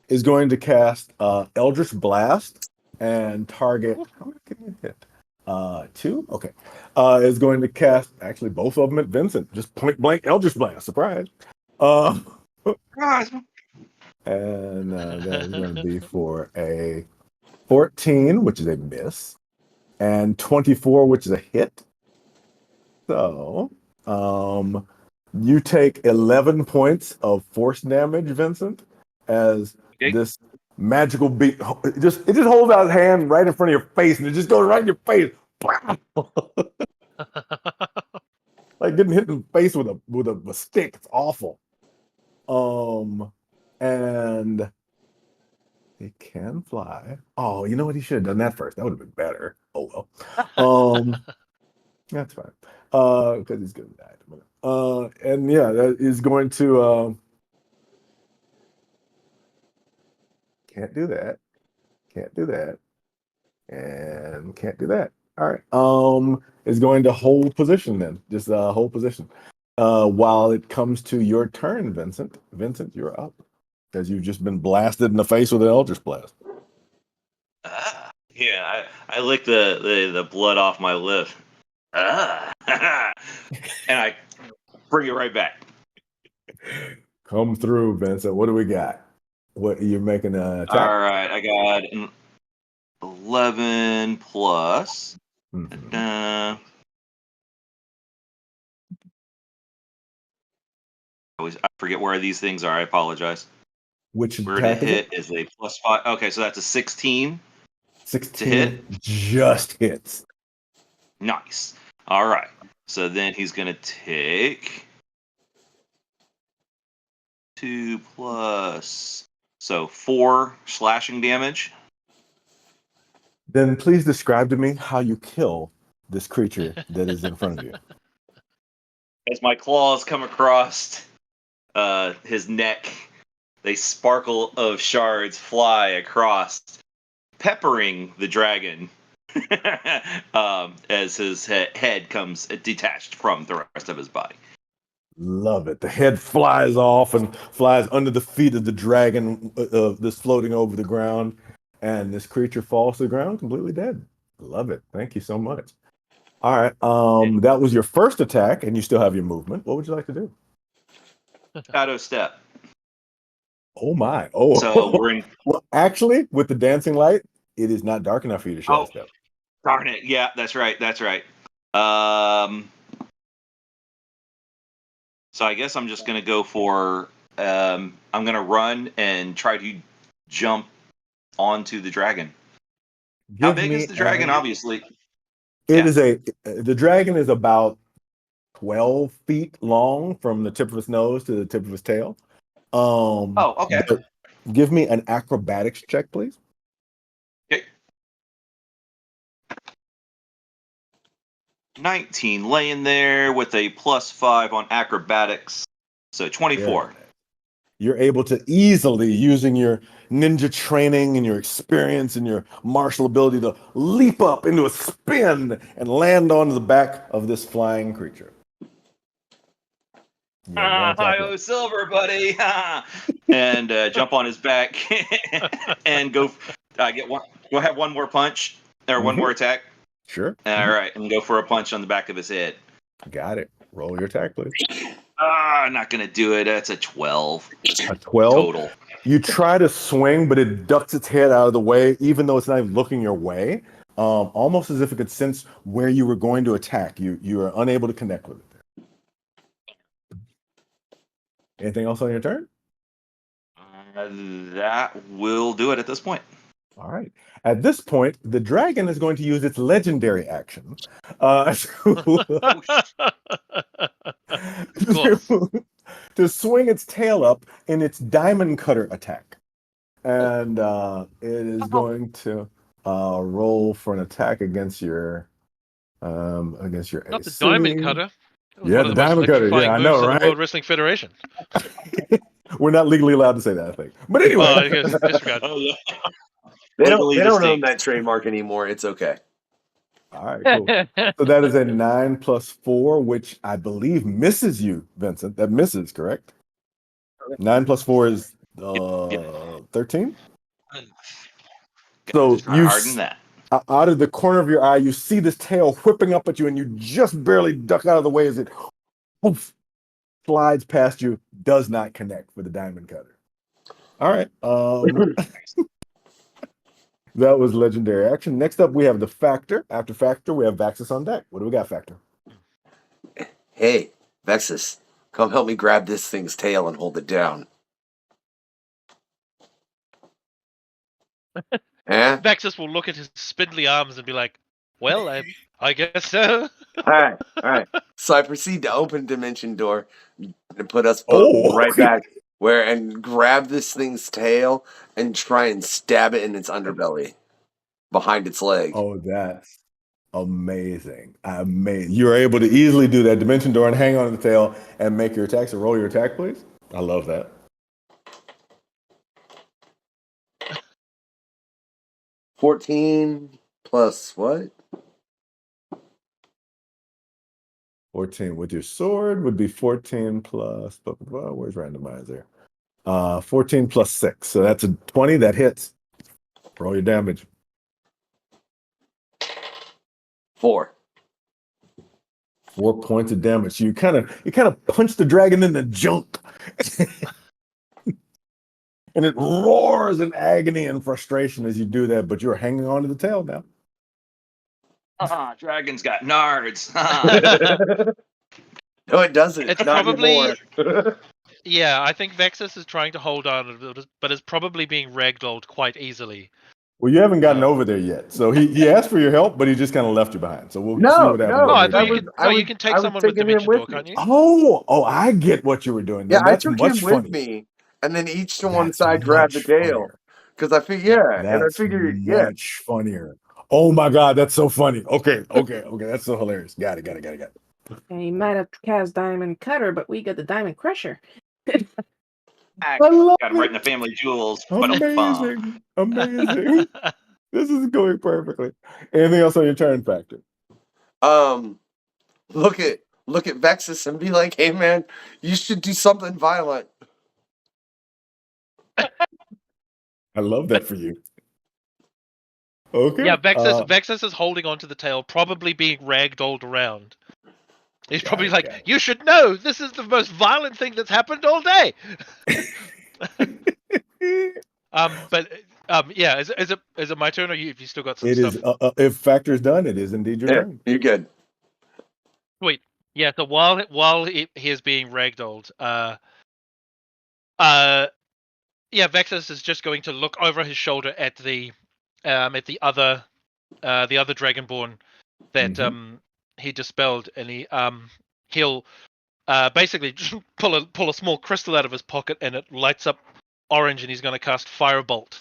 is going to cast Eldritch Blast and target, how many can you hit? 2? Okay. Is going to cast actually both of them at Vincent. Just point blank Eldritch Blast. Surprise. And that is going to be for a 14, which is a miss, and 24, which is a hit. So, you take 11 points of force damage, Vincent, as this magical beat it just holds out its hand right in front of your face, and it just goes right in your face. Like getting hit in the face with a stick. It's awful. And he can fly. Oh, you know what? He should have done that first. That would have been better. Oh well. That's fine. Because he's gonna die. And that is going to can't do that. Can't do that. And can't do that. All right. Is going to hold position then. Just hold position. While it comes to your turn, Vincent. Vincent, you're up. Because you've just been blasted in the face with an Eldritch Blast. Yeah, I licked the blood off my lip. And I bring it right back. Come through, Vincent. What do we got? What you're making an attack? All right, I got an 11 plus. Mm-hmm. I forget where these things are. I apologize. Which where attack to hit is a +5. Okay, so that's a 16. 16 to hit. Just hits. Nice. All right. So then he's gonna take 2 plus, so 4 slashing damage. Then please describe to me how you kill this creature that is in front of you. As my claws come across his neck, they sparkle of shards fly across, peppering the dragon as his head comes detached from the rest of his body. Love it. The head flies off and flies under the feet of the dragon that's floating over the ground, and this creature falls to the ground completely dead. Love it. Thank you so much. All right. That was your first attack, and you still have your movement. What would you like to do? Shadow step. Oh my! Oh, so we're in. Well, actually, with the dancing light, it is not dark enough for you to shadow step. Darn it! Yeah, that's right. That's right. So I guess I'm just gonna go for. I'm gonna run and try to jump onto the dragon. How Give big me is the dragon? Obviously. It Yeah. is the dragon is about 12 feet long from the tip of his nose to the tip of his tail. Oh, okay. But give me an acrobatics check, please. Okay. 19 laying there with a +5 on acrobatics. So 24. You're able to easily, using your ninja training and your experience and your martial ability, to leap up into a spin and land onto the back of this flying creature. Hi-oh, silver, buddy. And jump on his back and go get one. Go have one more punch or one more attack. Sure. All right, and go for a punch on the back of his head. Got it. Roll your attack, please. Not gonna do it. That's a 12. A 12 total. You try to swing, but it ducks its head out of the way, even though it's not even looking your way. Almost as if it could sense where you were going to attack. You are unable to connect with it. Anything else on your turn? That will do it at this point. All right. At this point, the dragon is going to use its legendary action to swing its tail up in its diamond cutter attack. And it is going to roll for an attack against your Not the AC. diamond cutter. Yeah, the diamond cutter. Yeah, I know, Of the right? World Wrestling Federation. We're not legally allowed to say that, I think. But anyway. Oh, yes, disregard. Oh yeah. They don't Legally own distinct. that trademark anymore. It's okay. All right, cool. So that is a 9 + 4, which I believe misses you, Vincent. That misses, correct? 9 + 4 is 13. So Try harder than that. out of the corner of your eye, you see this tail whipping up at you, and you just barely duck out of the way as it poof, slides past you. Does not connect with the diamond cutter. All right. That was legendary action. Next up, we have the Factor. After Factor, we have Vaxis on deck. What do we got, Factor? Hey, Vaxis, come help me grab this thing's tail and hold it down. Vaxis will look at his spindly arms and be like, well, I guess so. All right. So I proceed to open dimension door and put us both right back and grab this thing's tail and try and stab it in its underbelly behind its leg. Oh, that's amazing. You're able to easily do that dimension door and hang on to the tail and make your attack. So roll your attack, please. I love that. $14 plus what? 14 with your sword would be 14 plus, where's randomizer? 14 plus 6. So that's a 20 that hits. Roll your damage. 4. 4 points of damage. You kind of punch the dragon in the junk. And it roars in agony and frustration as you do that, but you're hanging on to the tail now. Dragon's got nards. No, it doesn't. It's Not probably anymore. Yeah, I think Vaxis is trying to hold on, but is probably being ragdolled quite easily. Well, you haven't gotten over there yet. So he asked for your help, but he just kind of left you behind. So we'll see what happens. No, I later. thought you can take someone with Dimension Door, can't you? Oh, I get what you were doing. Yeah, That's I took much him with funnier. me, and then each to one That's side grabbed the much tail. funnier. Because I figured, and I That's figured, much funnier. Oh my God, that's so funny. Okay. That's so hilarious. Got it. Yeah, he might have cast Diamond Cutter, but we got the Diamond Crusher. I love Got him right in the family jewels. Amazing. This is going perfectly. Anything else on your turn, Factor? look at Vexus and be like, hey man, you should do something violent. I love that for you. Okay. Yeah, Vaxis is holding onto the tail, probably being ragdolled around. He's probably like, you should know, this is the most violent thing that's happened all day. Yeah, is it my turn, or have you still got some stuff? It is. If Factor's done, it is indeed your turn. You're good. Sweet. Yeah. So while he is being ragdolled, Vaxis is just going to look over his shoulder at the other Dragonborn that he dispelled, and he'll basically just pull a small crystal out of his pocket, and it lights up orange, and he's going to cast Firebolt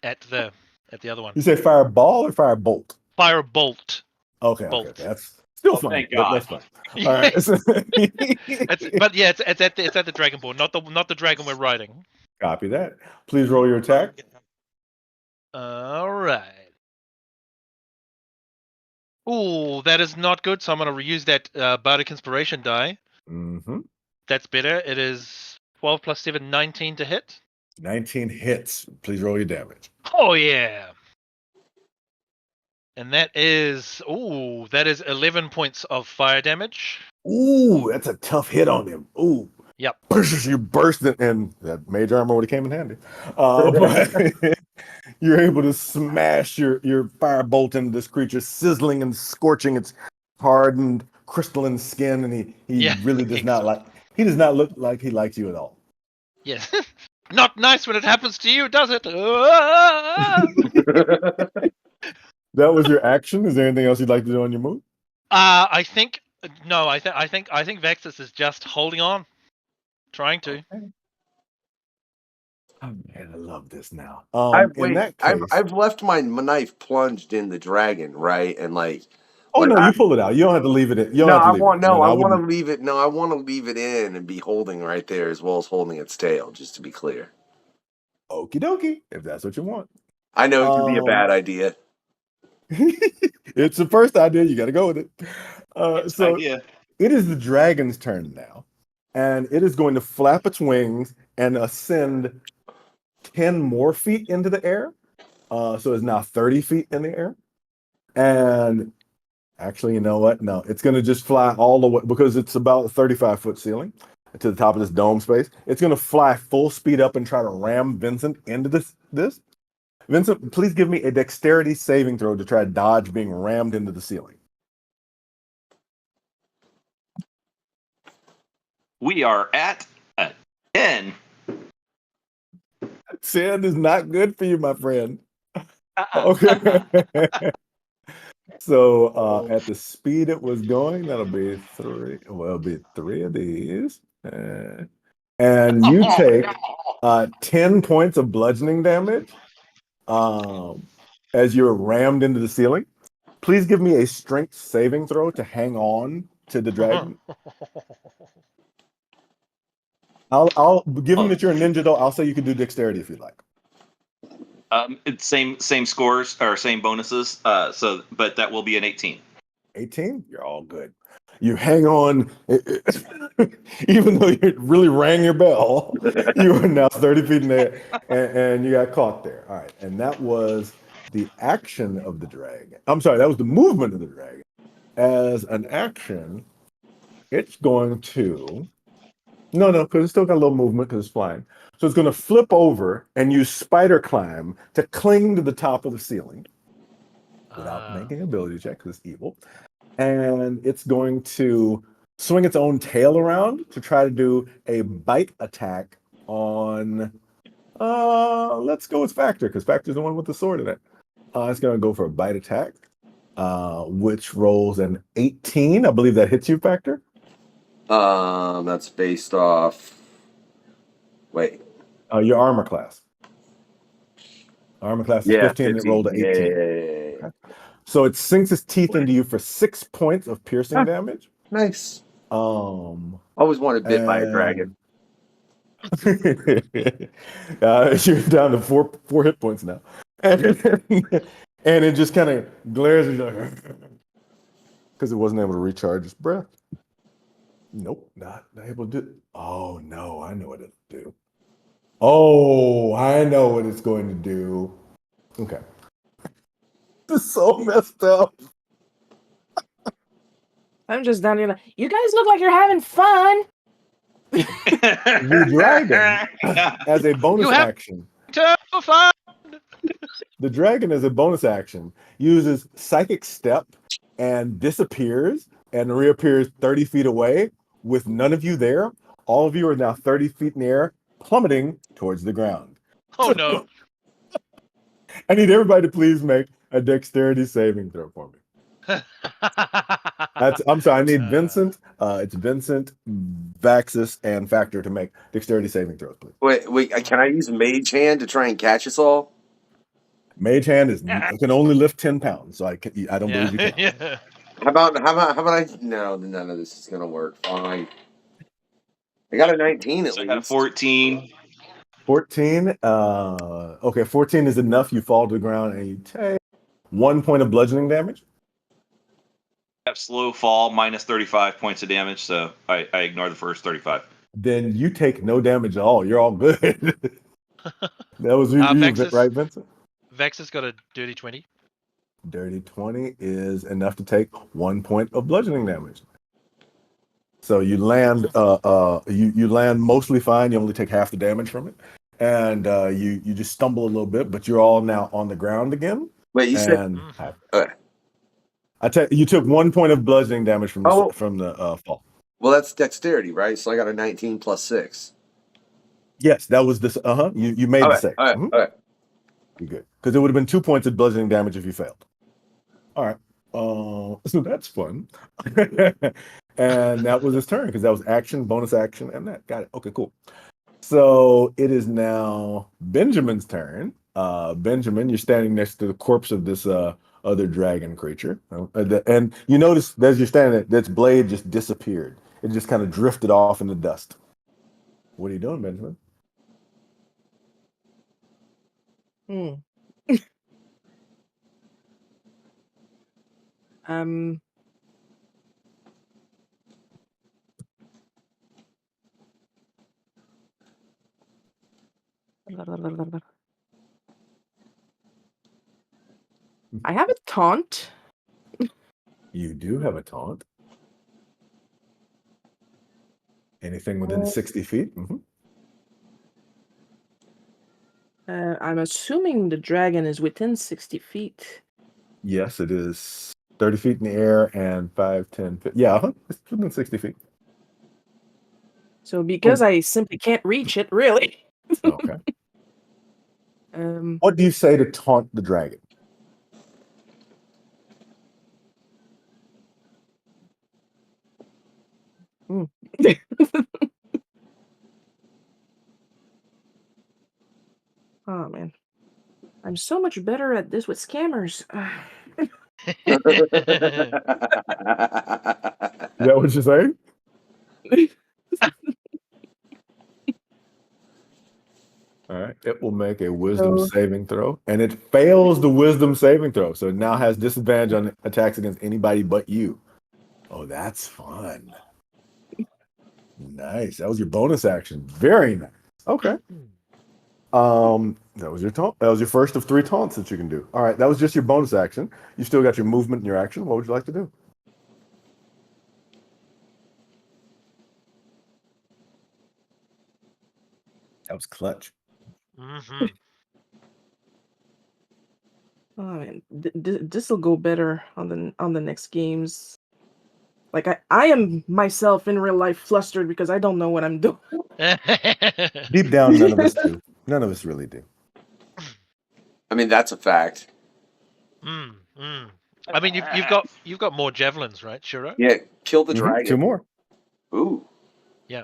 at the other one. You say fireball or firebolt? Firebolt. Okay, Bolt. that's still Oh, fun. thank God. That's fine. All right. It's at the Dragonborn, not the dragon we're riding. Copy that. Please roll your attack. All right. Ooh, that is not good. So I'm going to reuse that Bardic Inspiration die. Mm-hmm. That's better. It is 12 plus 7, 19 to hit. 19 hits. Please roll your damage. Oh yeah. And that is 11 points of fire damage. Ooh, that's a tough hit on him. Ooh. Yep. You burst it, and that mage armor would have came in handy. But you're able to smash your firebolt into this creature, sizzling and scorching its hardened crystalline skin, and he really does not look like he likes you at all. Yes. Not nice when it happens to you, does it? That was your action. Is there anything else you'd like to do on your move? I think Vaxis is just holding on, trying to. Okay. Oh man, I love this now. I've left my knife plunged in the dragon, right? And you pull it out. You don't have to leave it in. I want to leave it. No, I want to leave it in and be holding right there as well as holding its tail, just to be clear. Okie dokie, if that's what you want. I know it could be a bad idea. It's the first idea. You got to go with it. So idea. it is the dragon's turn now, and it is going to flap its wings and ascend 10 more feet into the air. So it's now 30 feet in the air. And actually, you know what? No, it's going to just fly all the way because it's about a 35-foot ceiling to the top of this dome space. It's going to fly full speed up and try to ram Vincent into this. Vincent, please give me a dexterity saving throw to try to dodge being rammed into the ceiling. We are at a 10. 10 is not good for you, my friend. Okay. So at the speed it was going, that'll be 3. Well, it'll be 3 of these. And you take 10 points of bludgeoning damage as you're rammed into the ceiling. Please give me a strength saving throw to hang on to the dragon. I'll given that you're a ninja though, I'll say you can do dexterity if you'd like. It's same scores or same bonuses. But that will be an 18. 18? You're all good. You hang on, even though you really rang your bell. You are now 30 feet in the air, and you got caught there. All right, and that was the action of the dragon. I'm sorry, that was the movement of the dragon. As an action, it's going to. No, because it's still got a little movement because it's flying. So it's going to flip over and use spider climb to cling to the top of the ceiling without making an ability check because it's evil. And it's going to swing its own tail around to try to do a bite attack on. Let's go with Factor because Factor's the one with the sword in it. It's going to go for a bite attack, which rolls an 18. I believe that hits you, Factor. That's based off. Wait. Your armor class. Armor class is 15, and it rolled an 18. Yeah. Okay. So it sinks its teeth into you for 6 points of piercing damage. Nice. Always wanted bit by a dragon. You're down to four hit points now. And it just kind of glares at you because it wasn't able to recharge its breath. Nope, not able to do it. Oh, no, I know what it'll do. Oh, I know what it's going to do. Okay. This is so messed up. I'm just down here like, you guys look like you're having fun. The dragon, as a bonus action. The dragon, as a bonus action, uses Psychic Step and disappears and reappears 30 feet away with none of you there. All of you are now 30 feet in the air, plummeting towards the ground. Oh no. I need everybody to please make a dexterity saving throw for me. I'm sorry, I need Vincent. It's Vincent, Vaxis, and Factor to make dexterity saving throws, please. Wait, can I use Mage Hand to try and catch us all? Mage hand can only lift 10 pounds, so I don't believe you can. Yeah. How about I? No, none of this is gonna work. Fine. I got a 19 at So I got a least. 14. 14. Okay, 14 is enough. You fall to the ground and you take 1 point of bludgeoning damage. Have slow fall minus 35 points of damage, so I ignore the first 35. Then you take no damage at all. You're all good. That was you, Vaxis, right, Vincent? Vex has got a dirty 20. Dirty 20 is enough to take 1 point of bludgeoning damage. So you land you land mostly fine. You only take half the damage from it. And you just stumble a little bit, but you're all now on the ground again. Wait, you said you took 1 point of bludgeoning damage from the fall. well, that's dexterity, right? So I got a 19 plus 6. Yes, that was this. You made the save. All right. You're good. Because it would have been 2 points of bludgeoning damage if you failed. All right. So that's fun. And that was his turn because that was action, bonus action, and that. Got it. Okay, cool. So it is now Benjamin's turn. Benjamin, you're standing next to the corpse of this other dragon creature. And you notice as you're standing there, that its blade just disappeared. It just kind of drifted off in the dust. What are you doing, Benjamin? I have a taunt. You do have a taunt. Anything within 60 feet? Mm-hmm. I'm assuming the dragon is within 60 feet. Yes, it is 30 feet in the air and 5, 10, 50. Yeah, it's within 60 feet. So because I simply can't reach it, really. Okay. Um, What do you say to taunt the dragon? Oh man, I'm so much better at this with scammers. Is that what you're saying? All right. It will make a wisdom saving throw, and it fails the wisdom saving throw. So it now has disadvantage on attacks against anybody but you. Oh, that's fun. Nice. That was your bonus action. Very nice. Okay. That was your taunt. That was your first of 3 taunts that you can do. All right. That was just your bonus action. You still got your movement and your action. What would you like to do? That was clutch. Mm-hmm. Oh man, this will go better on the next games. Like I am myself in real life flustered because I don't know what I'm doing. Deep down, none of us do. None of us really do. I mean, that's a fact. I mean, you've got more javelins, right, Shiro? Yeah, kill the dragon. 2 more. Ooh. Yeah.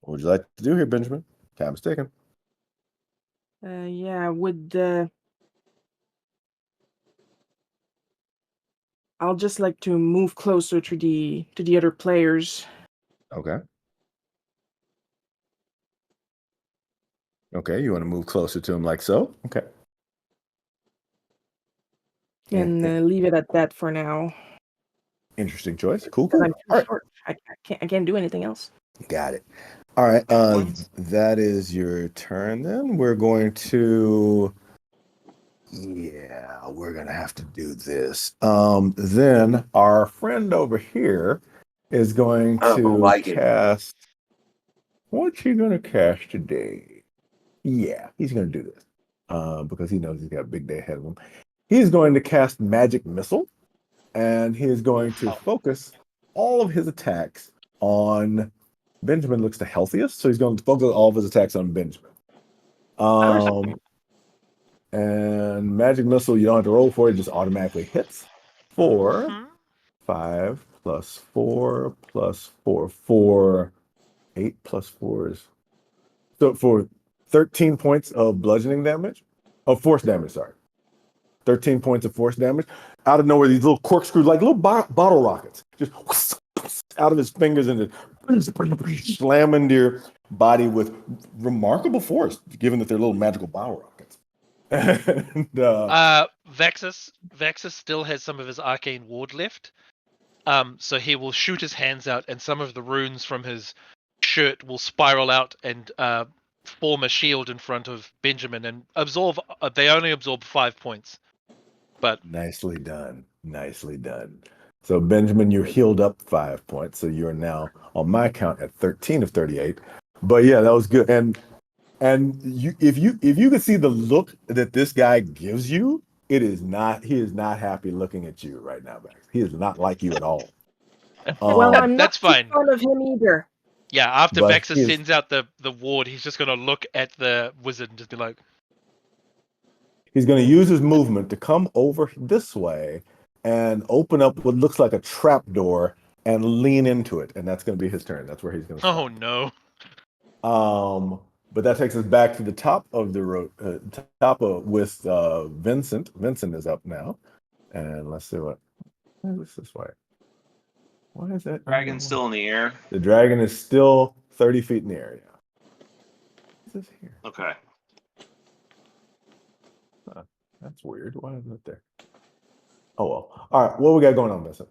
What would you like to do here, Benjamin? Time is ticking. Yeah, I'll just like to move closer to the other players. Okay. Okay, you want to move closer to him like so? Okay. And leave it at that for now. Interesting choice. Cool. I'm too All right. short. I can't do anything else. Got it. All right. That is your turn then. We're going to we're gonna have to do this. Then our friend over here is going to cast. What's he gonna cast today? Yeah, he's gonna do this. Because he knows he's got a big day ahead of him. He's going to cast Magic Missile, and he is going to focus all of his attacks on Benjamin looks the healthiest, so he's going to focus all of his attacks on Benjamin. And magic missile, you don't have to roll for it; it just automatically hits. 4, 5 plus 4 plus 4, 8 plus 4 is so for 13 points of bludgeoning damage, of force damage. Sorry, 13 points of force damage. Out of nowhere, these little corkscrews, like little bottle rockets, just out of his fingers and just slam into your body with remarkable force, given that they're little magical bottle rockets. And Vaxis still has some of his arcane ward left. So he will shoot his hands out, and some of the runes from his shirt will spiral out and form a shield in front of Benjamin and absorb. They only absorb 5 points. But nicely done, nicely done. So Benjamin, you're healed up 5 points, so you're now on my count at 13 of 38. But yeah, that was good. And you, if you could see the look that this guy gives you, he is not happy looking at you right now, Max. He is not like you at all. Well, I'm not that's fine. fond of him either. Yeah, after But Vaxis sends out the ward, he's just gonna look at the wizard and just be like, he's going to use his movement to come over this way and open up what looks like a trap door and lean into it, and that's going to be his turn. That's where he's going to start. "Oh no!" But that takes us back to the top of the road, with Vincent. Vincent is up now, and let's see what is this way. Why is that Dragon's still in the air. The dragon is still 30 feet in the air. What's this here? Okay. That's weird. Why is it there? Oh well. All right. What we got going on, Vincent?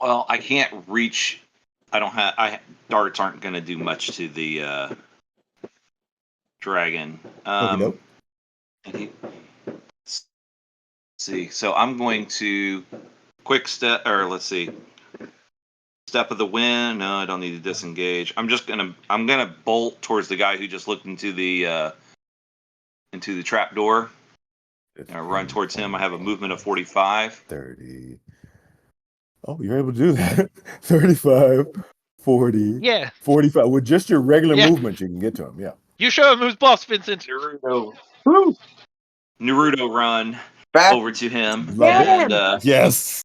Well, I can't reach. I don't have. Darts aren't going to do much to the dragon. Okey-doke. Let's see. So I'm going to quick step, or let's see. Step of the wind. No, I don't need to disengage. I'm gonna bolt towards the guy who just looked into the trap door. I run towards him. I have a movement of 45. 30. Oh, you're able to do that. 35, 40, Yeah. 45. With just your regular movement, you can get to him. Yeah. You show him who's boss, Vincent. Naruto run Back. over to him. Love And yes.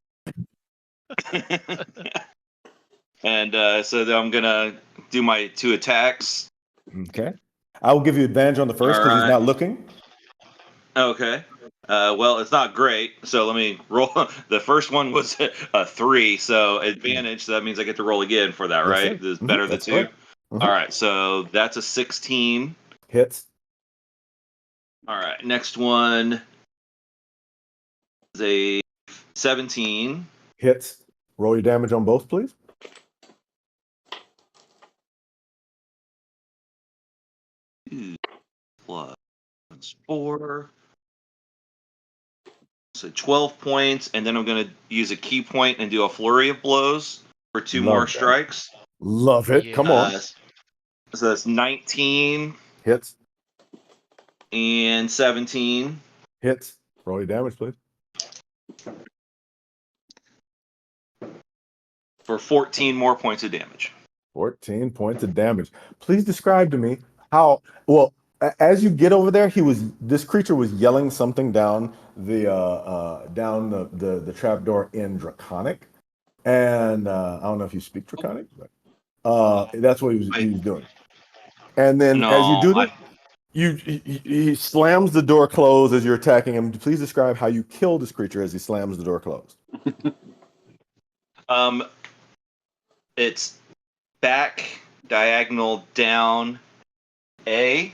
and so then I'm gonna do my 2 attacks. Okay. I will give you advantage on the first because he's not looking. Okay. Well, it's not great, so let me roll. The first one was a 3, so advantage. So that means I get to roll again for that, right? Yes, This is better than that's 2. right. Mhm. All right, so that's a 16. Hits. All right, next one is a 17. Hits. Roll your damage on both, please. Plus 4. So 12 points, and then I'm going to use a key point and do a flurry of blows for 2 Love more that. strikes. Love it. Come on. So that's 19 Hits. and 17. Hits. Roll your damage, please. For 14 more points of damage. 14 points of damage. Please describe to me how, well, as you get over there, this creature was yelling something down the trapdoor in Draconic. And I don't know if you speak Draconic, but that's what he was doing. And then as you do that, he slams the door closed as you're attacking him. Please describe how you kill this creature as he slams the door closed. It's back, diagonal, down, A,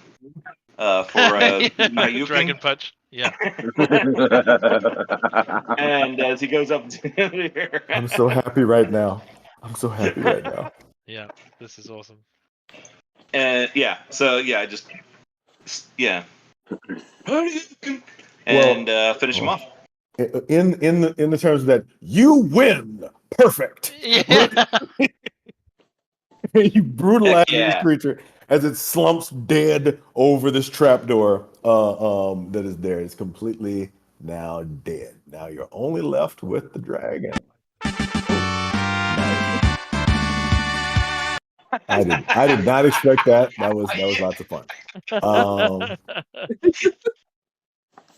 for a Mayukin. Dragon punch. Yeah. And as he goes up to here. I'm so happy right now. I'm so happy right now. Yeah, this is awesome. And yeah, so yeah, I just and finish him off. In the terms that you win, perfect. Yeah. You brutalize Heck yeah. this creature as it slumps dead over this trapdoor that is there. It's completely now dead. Now you're only left with the dragon. I did not expect that. That was lots of fun.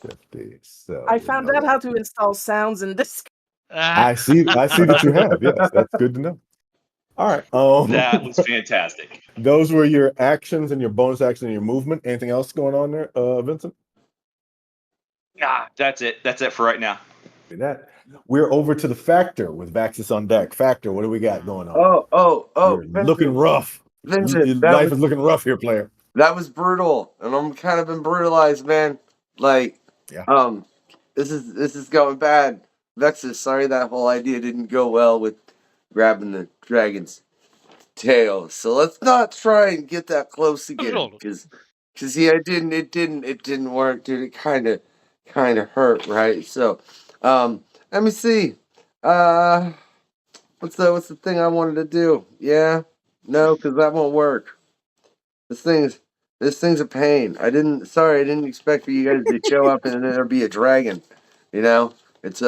50. So I found out how to install sounds in this. I see that you have. Yes, that's good to know. All right. That was fantastic. Those were your actions and your bonus action and your movement. Anything else going on there, Vincent? Nah, that's it. That's it for right now. That we're over to the Factor with Vaxis on deck. Factor, what do we got going on? Oh, You're Vincent, looking rough. Vincent, Your life is looking rough here, player. that was brutal, and I'm kind of been brutalized, man. Like, Yeah. this is going bad. Vexus, sorry that whole idea didn't go well with grabbing the dragon's tail. So let's not try and get that close again, because yeah, it didn't work, dude. It kind of hurt, right? So, let me see. What's the thing I wanted to do? Yeah, no, because that won't work. This thing's a pain. I didn't expect for you guys to show up and then there'd be a dragon. You know, it's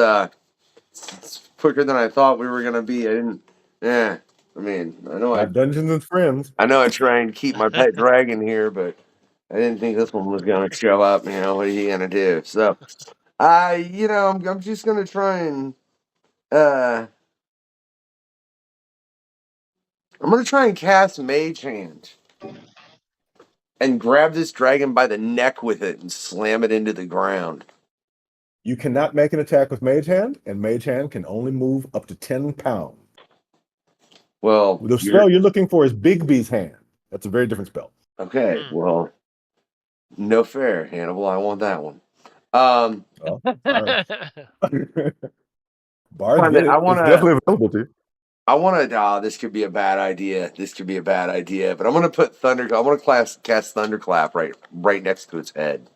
quicker than I thought we were gonna be. I didn't. Yeah, I mean, I know Dungeons and Friends. I know I try and keep my pet dragon here, but I didn't think this one was gonna show up. You know, what are you gonna do? So, I'm just gonna try and I'm gonna try and cast Mage Hand and grab this dragon by the neck with it and slam it into the ground. You cannot make an attack with Mage Hand, and Mage Hand can only move up to 10 pounds. Well, the spell you're looking for is Bigby's Hand. That's a very different spell. Okay, well, no fair, Hannibal. I want that one. Well, all right. Bard, I want it's definitely available to you. I want to. This could be a bad idea. But I'm gonna put I want to cast Thunderclap right next to its head.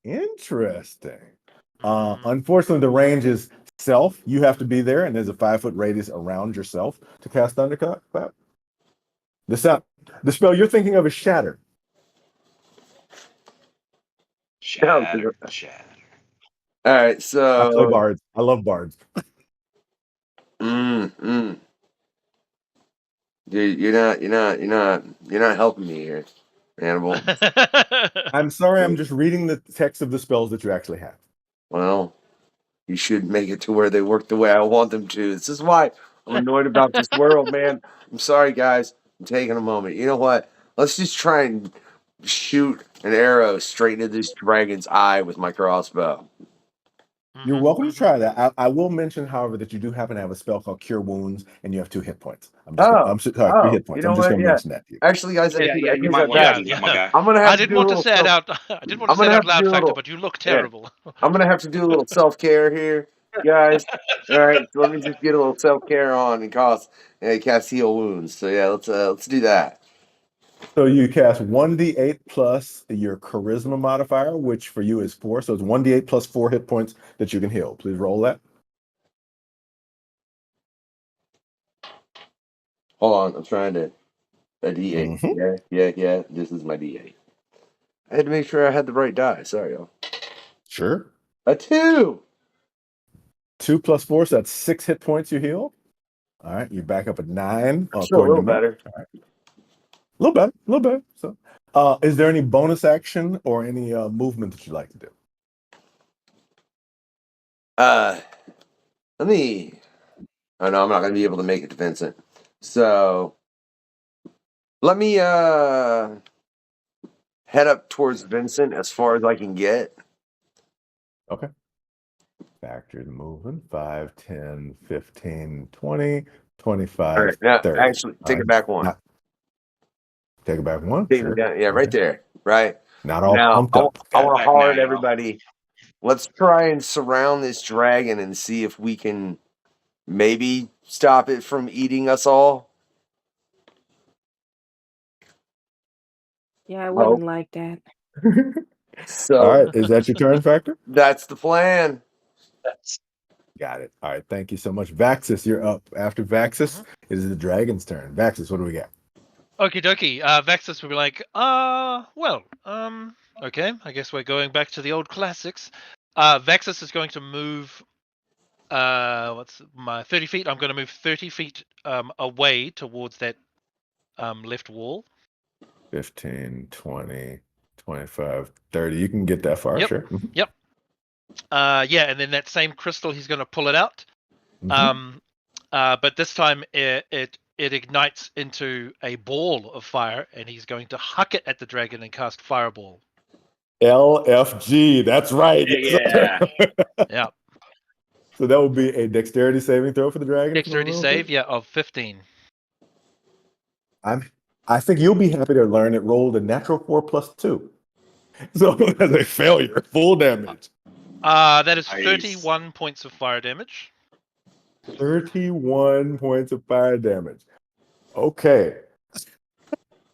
Interesting. Unfortunately, the range is self. You have to be there, and there's a 5-foot radius around yourself to cast Thunderclap. The spell you're thinking of is Shatter. Shatter. All right, so I play bards. I love bards. Dude, you're not helping me here, Hannibal. I'm sorry. I'm just reading the text of the spells that you actually have. Well, you should make it to where they work the way I want them to. This is why I'm annoyed about this world, man. I'm sorry, guys. I'm taking a moment. You know what? Let's just try and shoot an arrow straight into this dragon's eye with my crossbow. You're welcome to try that. I will mention, however, that you do happen to have a spell called Cure Wounds, and you have 2 hit points. I'm sorry, 3 hit points. I'm just going to mention that to you. Actually, guys, you might want to do that, my guy. I'm gonna have I didn't want to say it out. I didn't want to say it out loud, Factor, but you look terrible. I'm gonna have to do a little self-care here, guys. All right, so let me just get a little self-care on and cast Heal Wounds. So yeah, let's do that. So you cast 1d8 plus your charisma modifier, which for you is 4. So it's 1d8 plus 4 hit points that you can heal. Please roll that. Hold on, I'm trying to a d8. Mm-hmm. Yeah. This is my d8. I had to make sure I had the right die. Sorry, y'all. Sure. A 2. 2 plus 4, so that's 6 hit points you heal. All right, you're back up at 9. A little better. All right. A little better. So, is there any bonus action or any movement that you'd like to do? Let me. Oh no, I'm not gonna be able to make it to Vincent. So, let me head up towards Vincent as far as I can get. Okay. Factor the movement. 5, 10, 15, 20, 25, All right, now, 30. actually, take it back one. Take it back one? Take Sure. it down. Yeah, right there. Right. Not all now, pumped up. I want to holler at now. everybody. Let's try and surround this dragon and see if we can maybe stop it from eating us all. Yeah, I wouldn't like that. So, all right, is that your turn, Factor? That's the plan. Got it. All right, thank you so much. Vaxis, you're up. After Vaxis, it is the dragon's turn. Vaxis, what do we got? Okie dokie. Vaxis will be like, okay, I guess we're going back to the old classics. Vaxis is going to move, what's my 30 feet? I'm going to move 30 feet away towards that left wall. 15, 20, 25, 30. You can get that far, Yep. sure. Mhm. Yep. Yeah, and then that same crystal, he's going to pull it out. Mhm. But this time it ignites into a ball of fire, and he's going to huck it at the dragon and cast Fireball. LFG, that's right. Yeah. Yeah. So that would be a dexterity saving throw for the dragon. Dexterity save, yeah, of 15. I think you'll be happy to learn it rolled a natural 4 plus 2. So that's a failure, full damage. That is Nice. 31 points of fire damage. 31 points of fire damage. Okay.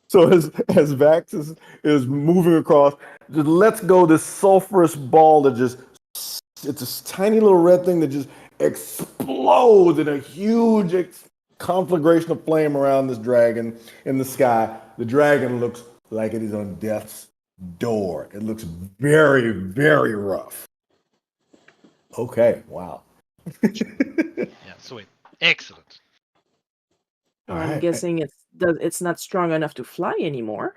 So as Vaxis is moving across, just lets go this sulfurous ball that just, it's a tiny little red thing that just explodes in a huge conflagration of flame around this dragon in the sky. The dragon looks like it is on death's door. It looks very, very rough. Okay, wow. Yeah, sweet. Excellent. All I'm right. guessing it's not strong enough to fly anymore.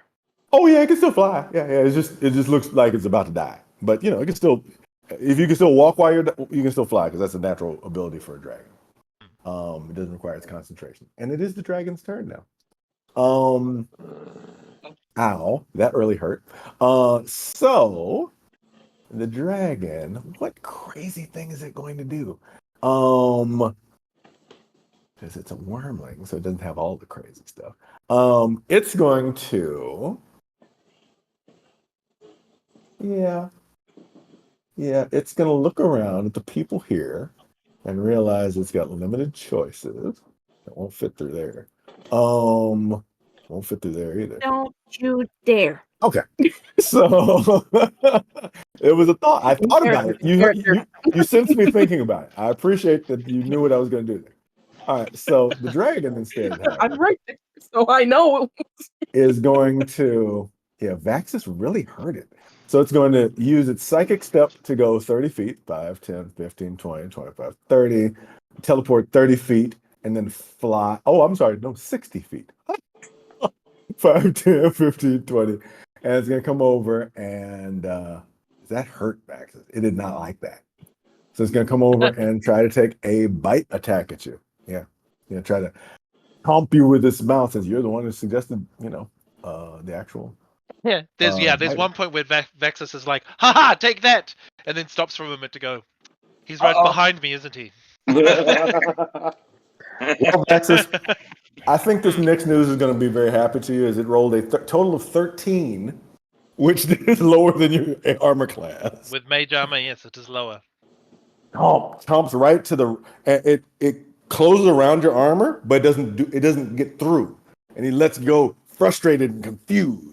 Oh yeah, it can still fly. Yeah. It just looks like it's about to die. But it can still, if you can still walk while you can still fly because that's a natural ability for a dragon. It doesn't require its concentration, and it is the dragon's turn now. Ow, that really hurt. So the dragon, what crazy thing is it going to do? Because it's a wormling, so it doesn't have all the crazy stuff. It's going to, it's going to look around at the people here and realize it's got limited choices. It won't fit through there. Won't fit through there either. Don't you dare. Okay, so it was a thought. I thought about it. You sensed me thinking about it. I appreciate that you knew what I was going to do there. All right, so the dragon instead I'm right there, so I know. is going to, Vaxis really hurt it. So it's going to use its psychic step to go 30 feet, 5, 10, 15, 20, 25, 30, teleport 30 feet, and then fly. Oh, I'm sorry, no, 60 feet. 5, 10, 15, 20. And it's going to come over and that hurt Vaxis. It did not like that. So it's going to come over and try to take a bite attack at you. Yeah. Try to hump you with its mouth since you're the one who suggested, the actual. Yeah, there's bite. one point where Vaxis is like, haha, take that, and then stops for a moment to go, he's right behind me, isn't he? Well, Vaxis, I think this next news is going to be very happy to you as it rolled a total of 13, which is lower than your armor class. With mage armor, yes, it is lower. Chomps right to the, it closes around your armor, but it doesn't get through, and he lets go frustrated and confused.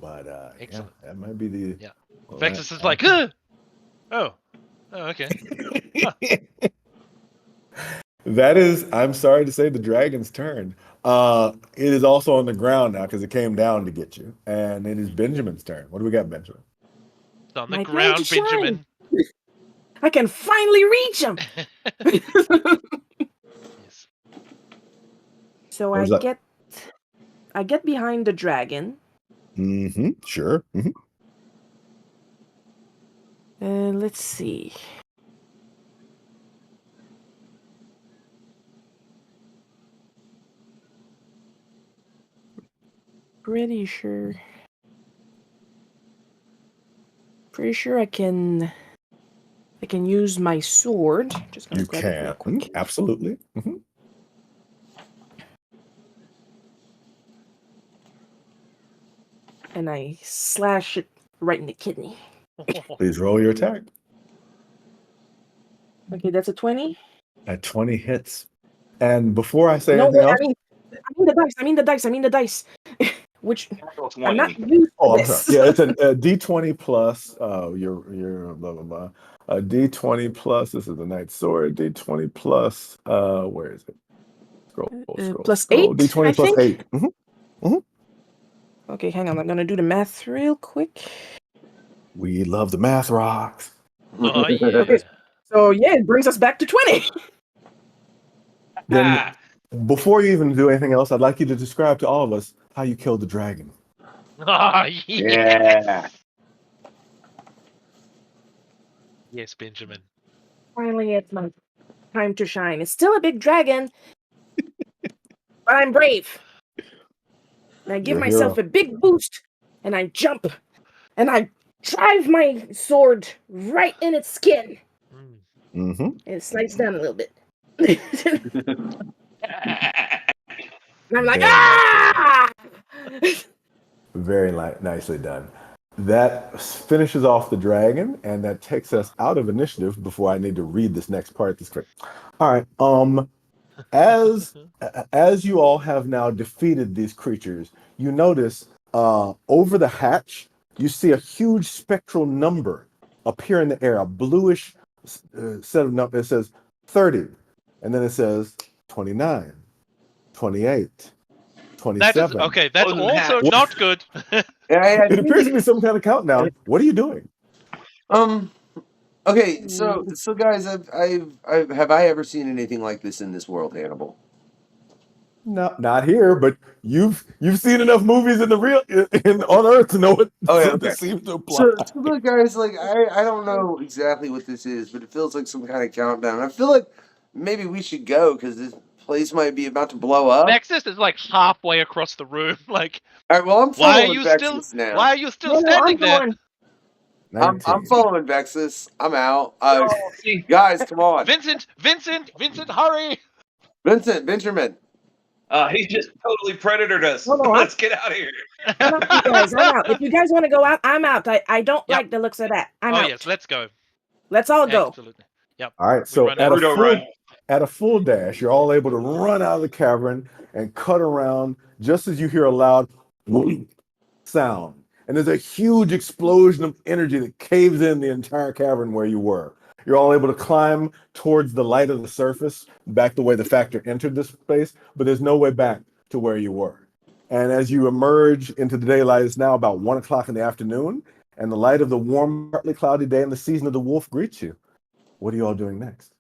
But Excellent. that might be the. Yeah. Well, Vaxis is like, huh? Oh, okay. That is, I'm sorry to say, the dragon's turn. It is also on the ground now because it came down to get you, and it is Benjamin's turn. What do we got, Benjamin? It's on the My time ground, to shine. Benjamin. I can finally reach him. Yes. So What was that? I get behind the dragon. Mm-hmm. Sure. Mm-hmm. Let's see. Pretty sure I can use my sword. Just gonna You grab it real can. quick. Absolutely. Mm-hmm. And I slash it right in the kidney. Please roll your attack. Okay, that's a 20. At 20 hits. And before I say No, anything wait, else. I mean the dice. Which I'm not 20. used to I'm this. sorry. Yeah, it's a D20 plus. Your blah blah blah. A D20 plus. This is the knight's sword. D20 plus. Where is it? Scroll. Plus scroll. 8, D20 I plus think. 8. Okay, hang on. I'm gonna do the math real quick. We love the math rocks. Oh, yeah. Okay, so yeah, it brings us back to 20. Then Before you even do anything else, I'd like you to describe to all of us how you killed the dragon. Ah, Yeah. Yes, Benjamin. Finally, it's my time to shine. It's still a big dragon, but I'm brave. And I give You're a myself hero. a big boost, and I jump, and I drive my sword right in its skin. Mm. Mm-hmm. And it slides down a little bit. And I'm like, Very ah! Very nicely done. That finishes off the dragon, and that takes us out of initiative before I need to read this next part of the script. All right. As you all have now defeated these creatures, you notice over the hatch, you see a huge spectral number appear in the air, a bluish set of numbers. It says 30, and then it says 29, 28, That is 27. okay. That's Wasn't also hatched. not good. Yeah, It appears to be some kind of countdown. What are you doing? Okay, so guys, have I ever seen anything like this in this world, Hannibal? No, not here, but you've seen enough movies in the real on Earth to know what Oh, yeah, okay. this seems to apply. So look, guys, like I don't know exactly what this is, but it feels like some kind of countdown. I feel like maybe we should go because this place might be about to blow up. Vaxis is like halfway across the room. Like, All right, well, I'm why are following you Vaxis still? now. Why are you still No, standing I'm there? going. I'm 19. following Vaxis. I'm out. Oh, see, Guys, come on, Vincent, hurry! Vincent, Benjamin. he just totally predatored us. No, no, Let's get out of here. I'm out, you guys. I'm out. If you guys want to go out, I'm out. I don't Yep. like the looks of that. I'm Oh out. yes, let's go. Let's all go. Absolutely. Yep. All right, so run at out. Naruto a full dash, you're all able to run out of the cavern and cut around just as you hear a loud sound. And there's a huge explosion of energy that caves in the entire cavern where you were. You're all able to climb towards the light of the surface, back the way the factor entered this space, but there's no way back to where you were. And as you emerge into the daylight, it's now about 1 o'clock in the afternoon, and the light of the warm, partly cloudy day in the season of the wolf greets you. What are you all doing next?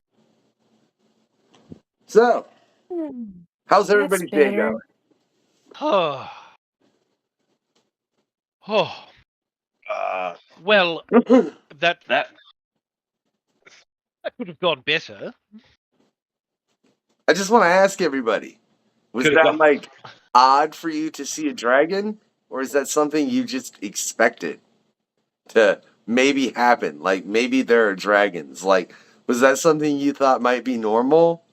So, Hmm, how's That's everybody's day better. going? Oh. Oh. Uh, Well, that that could have gone better. I just want to ask everybody: was Could've that gone- like odd for you to see a dragon, or is that something you just expected to maybe happen? Like maybe there are dragons. Like, was that something you thought might be normal?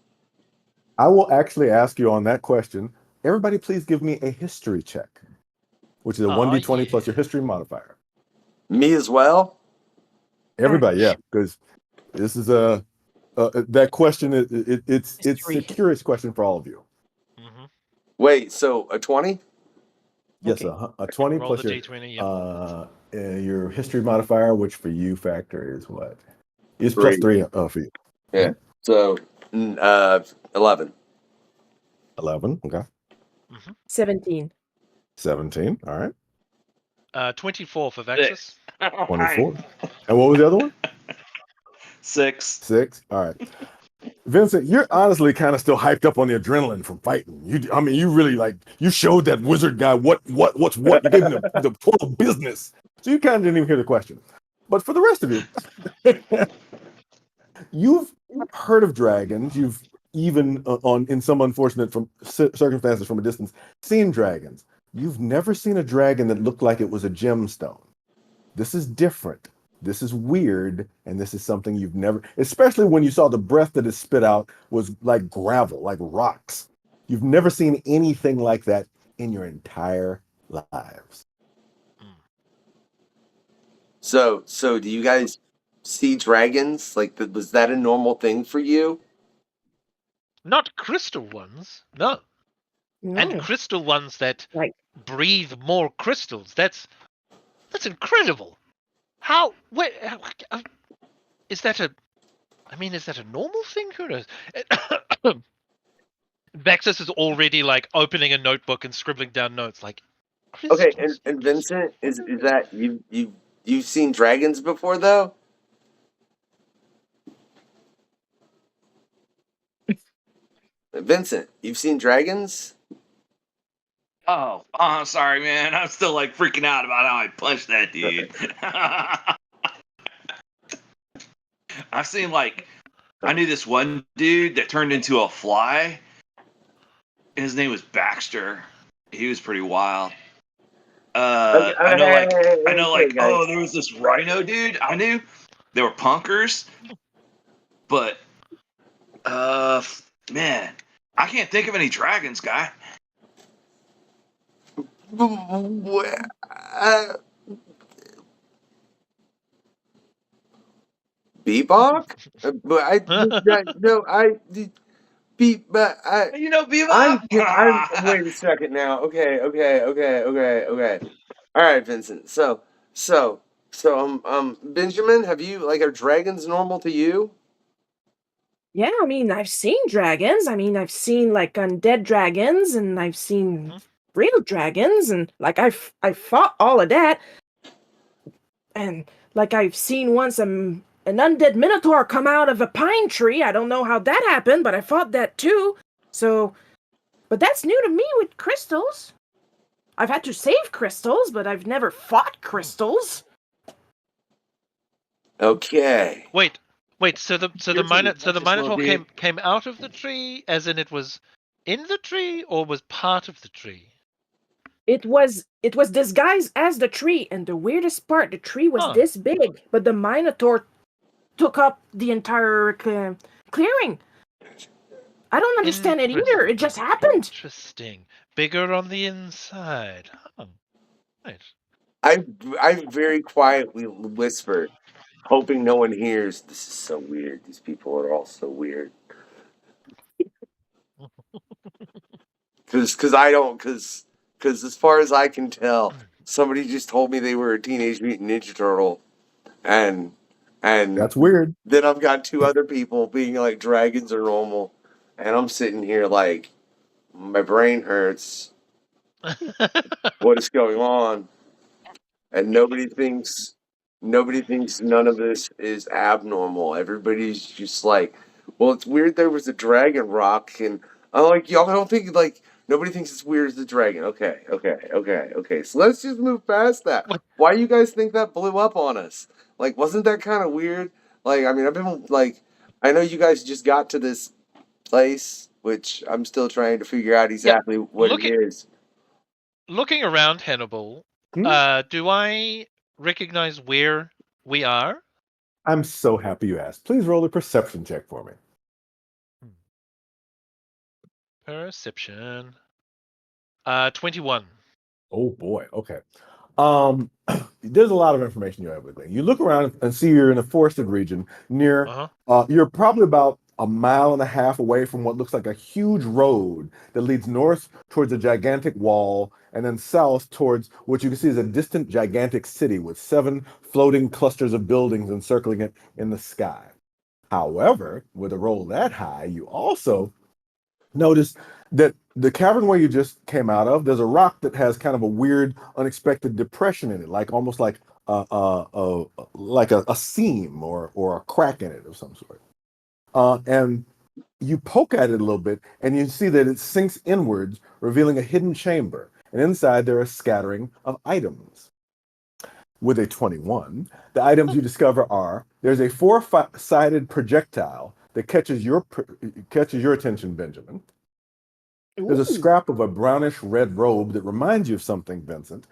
I will actually ask you on that question. Everybody, please give me a history check, which is a Aw, 1d20 plus yeah. your history modifier. Me as well. Everybody, yeah, because this is that question. It's History. a curious question for all of you. Mhm. Wait, so a 20? Yes, Okay. a 20 Roll plus the d20. Yep. your history modifier, which for you factor is what? It's plus 3. 3 for you. Yeah. So 11. 11. Okay. 17. 17. All right. 24 for Vaxis. 24. And what was the other one? 6. 6. All right. Vincent, you're honestly kind of still hyped up on the adrenaline from fighting. You really you showed that wizard guy what's what. You gave him the total business. So you kind of didn't even hear the question. But for the rest of you, you've heard of dragons. You've even in some unfortunate circumstances from a distance seen dragons. You've never seen a dragon that looked like it was a gemstone. This is different. This is weird, and this is something you've never, especially when you saw the breath that it spit out was like gravel, like rocks. You've never seen anything like that in your entire lives. So do you guys see dragons? Like, was that a normal thing for you? Not crystal ones. No. No. And crystal ones that Like- breathe more crystals. That's incredible. How? Where? Is that a? I mean, is that a normal thing? Who knows? Vaxis is already like opening a notebook and scribbling down notes. Like, Okay, crystals. and Vincent, is that you've seen dragons before though? Vincent, you've seen dragons? Oh, I'm sorry, man. I'm still like freaking out about how I punched that dude. I've seen like, I knew this one dude that turned into a fly. His name was Baxter. He was pretty wild. I know like, guys. oh, there was this rhino dude I knew. They were punkers, but man, I can't think of any dragons, guy. Bebop? But You know, I'm Bebop. wait a second now. Okay. All right, Vincent. So Benjamin, have you like are dragons normal to you? Yeah, I mean, I've seen dragons. I mean, I've seen like undead dragons, and I've seen real dragons, and like I fought all of that, and like I've seen once an undead minotaur come out of a pine tree. I don't know how that happened, but I fought that too. So, but that's new to me with crystals. I've had to save crystals, but I've never fought crystals. Okay. Wait. So the Minotaur came out of the tree, as in it was in the tree, or was part of the tree? It was disguised as the tree, and the weirdest part, the tree was this big, but the Minotaur took up the entire clearing. I don't understand it either. It just happened. Interesting. Bigger on the inside. Oh, right. I very quietly whispered, hoping no one hears. This is so weird. These people are all so weird. Because as far as I can tell, somebody just told me they were a Teenage Mutant Ninja Turtle, and That's weird. then I've got two other people being like dragons are normal, and I'm sitting here like my brain hurts. What is going on? And nobody thinks none of this is abnormal. Everybody's just like, well, it's weird there was a dragon rock, and I'm like, y'all don't think like nobody thinks it's weird as the dragon. Okay. So let's just move past that. What? Why you guys think that blew up on us? Like, wasn't that kind of weird? Like, I mean, I've been like, I know you guys just got to this place, which I'm still trying to figure out exactly what it is. Looking around, Hannibal, do I recognize where we are? I'm so happy you asked. Please roll a perception check for me. Perception. 21. Oh boy. Okay. There's a lot of information you're able to glean. You look around and see you're in a forested region near. You're probably about a mile and a half away from what looks like a huge road that leads north towards a gigantic wall, and then south towards what you can see is a distant gigantic city with 7 floating clusters of buildings encircling it in the sky. However, with a roll that high, you also notice that the cavern where you just came out of, there's a rock that has kind of a weird, unexpected depression in it, like almost like a seam or a crack in it of some sort. And you poke at it a little bit, and you see that it sinks inwards, revealing a hidden chamber. And inside there are a scattering of items. With a 21, the items you discover are: there's a 4-sided projectile that catches your attention, Benjamin. There's a scrap of a brownish red robe that reminds you of something, Vincent.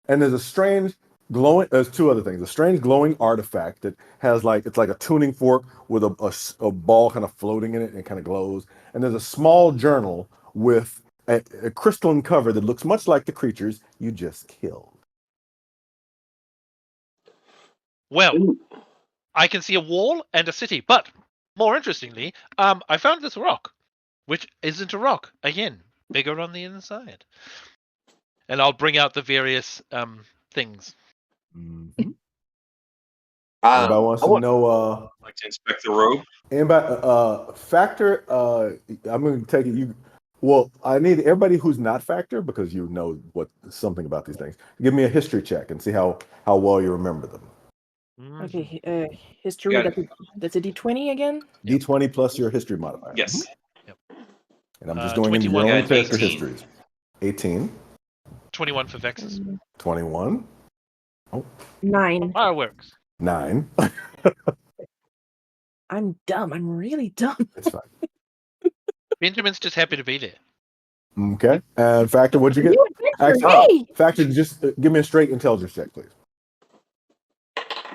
And there's a strange glowing, there's 2 other things. A strange glowing artifact that has it's like a tuning fork with a ball kind of floating in it, and it kind of glows. And there's a small journal with a crystalline cover that looks much like the creatures you just killed. Well, I can see a wall and a city, but more interestingly, I found this rock, which isn't a rock. Again, bigger on the inside. And I'll bring out the various things. Mm-hmm. Anybody wants to know? Like to inspect the robe. Anybody? Factor. I'm going to take it. Well, I need everybody who's not Factor, because you know something about these things. Give me a history check and see how well you remember them. Okay, history. That's a D20 again. D20 plus your history modifier. Yes. Yep. And I'm just going into your 21 own for character 18. histories. 18, 21 for Vaxis. 21, 9. Fireworks. 9. I'm dumb. I'm really dumb. It's fine. Benjamin's just happy to be there. Okay. And Factor, what'd you get? You did for Actually, me. Factor, just give me a straight intelligence check, please.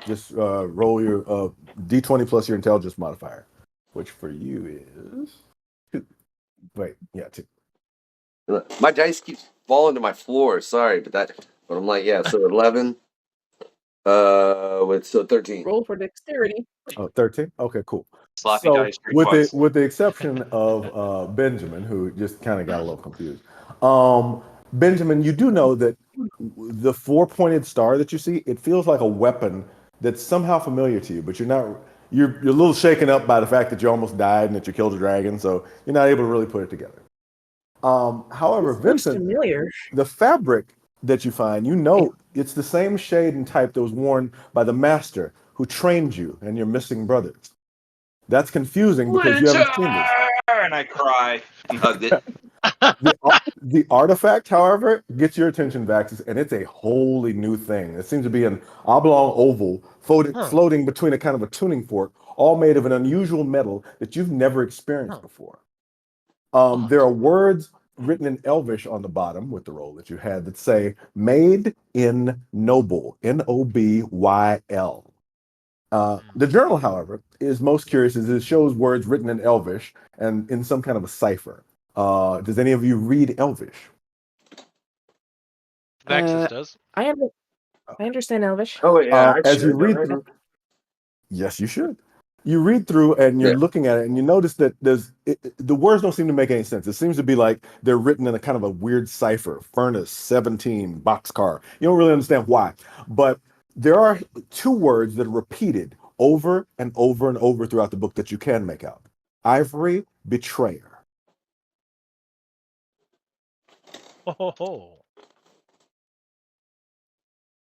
Just roll your d20 plus your intelligence modifier, which for you is 2. Wait, yeah, 2. My dice keeps falling to my floor. Sorry, but I'm like, yeah. So 11. So 13. Roll for dexterity. Oh, 13? Okay, cool. Sloppy So dice request. with the exception of Benjamin, who just kind of got a little confused. Benjamin, you do know that the 4-pointed star that you see, it feels like a weapon that's somehow familiar to you, but you're a little shaken up by the fact that you almost died and that you killed a dragon, so you're not able to really put it together. However, This looks Vincent, familiar. the fabric that you find, it's the same shade and type that was worn by the master who trained you and your missing brothers. That's confusing because you haven't seen this. And I cry and hugged it. The artifact, however, gets your attention, Vaxis, and it's a wholly new thing. It seems to be an oblong oval floating between a kind of a tuning fork, all made of an unusual metal that you've never experienced before. There are words written in Elvish on the bottom with the roll that you had that say "Made in Noble," Nobyl. The journal, however, is most curious as it shows words written in Elvish and in some kind of a cipher. Does any of you read Elvish? Vaxis does. I understand Elvish. Oh yeah, As you read through, yes, you should. You read through and you're looking at it, and you notice that the words don't seem to make any sense. It seems to be like they're written in a kind of a weird cipher. Furnace 17, boxcar. You don't really understand why, but there are 2 words that are repeated over and over and over throughout the book that you can make out. Ivory, betrayer. Oh.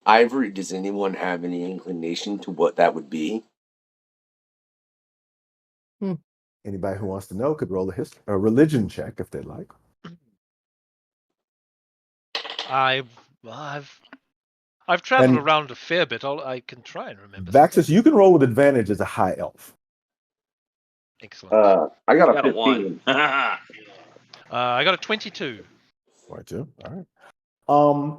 Ivory. Does anyone have any inclination to what that would be? Anybody who wants to know could roll a religion check if they'd like. I've traveled around a fair bit. I can try and remember. Vaxis, you can roll with advantage as a high elf. Excellent. I got a 15. 1. I got a 22. 22. All right.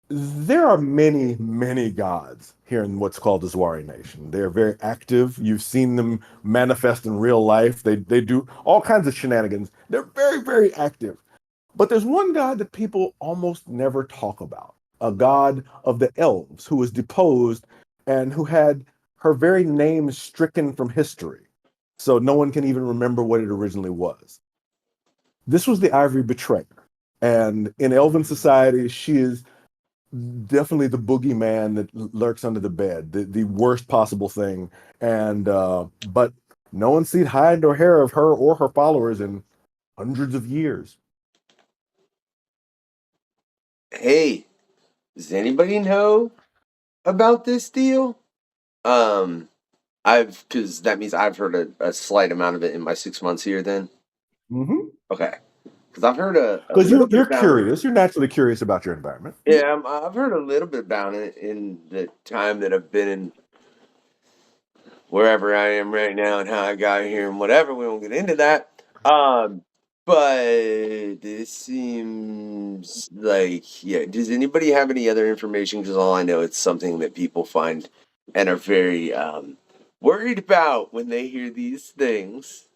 There are many, many gods here in what's called the Zwari Nation. They're very active. You've seen them manifest in real life. They do all kinds of shenanigans. They're very, very active. But there's one god that people almost never talk about, a god of the elves who was deposed and who had her very name stricken from history. So no one can even remember what it originally was. This was the Ivory Betrayer. And in elven society, she is definitely the boogeyman that lurks under the bed, the worst possible thing. And but no one's seen hide or hair of her or her followers in hundreds of years. Hey, does anybody know about this deal? Because that means I've heard a slight amount of it in my 6 months here. Then, okay, because I've heard because you're curious. You're naturally curious about your environment. Yeah, I've heard a little bit about it in the time that I've been in wherever I am right now and how I got here and whatever. We won't get into that. But this seems like, yeah. Does anybody have any other information? Because all I know, it's something that people find and are very worried about when they hear these things.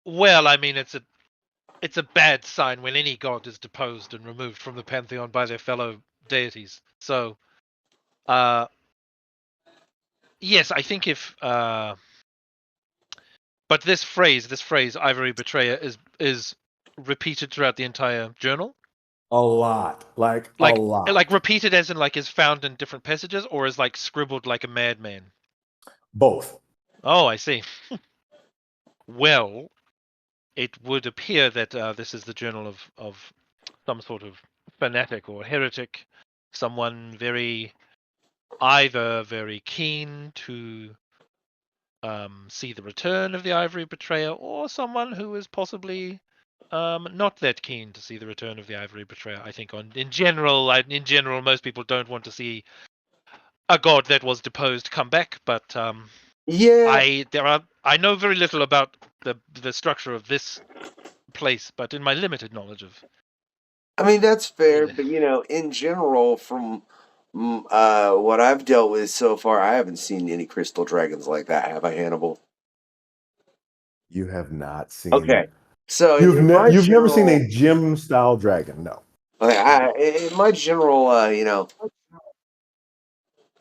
Well, I mean, it's a bad sign when any god is deposed and removed from the pantheon by their fellow deities. So, yes, I think if but this phrase, Ivory Betrayer, is repeated throughout the entire journal. A lot, like a lot. Like repeated as in like is found in different passages, or is like scribbled like a madman. Both. Oh, I see. Well, it would appear that this is the journal of some sort of fanatic or heretic, someone either very keen to see the return of the Ivory Betrayer, or someone who is possibly not that keen to see the return of the Ivory Betrayer. I think in general, most people don't want to see a god that was deposed come back. But Yeah, I know very little about the structure of this place, but in my limited knowledge of I mean that's fair, but in general, from what I've dealt with so far, I haven't seen any crystal dragons like that. Have I, Hannibal? You have not seen. Okay, so in my You've never seen general, a gem style dragon, no. in my general, I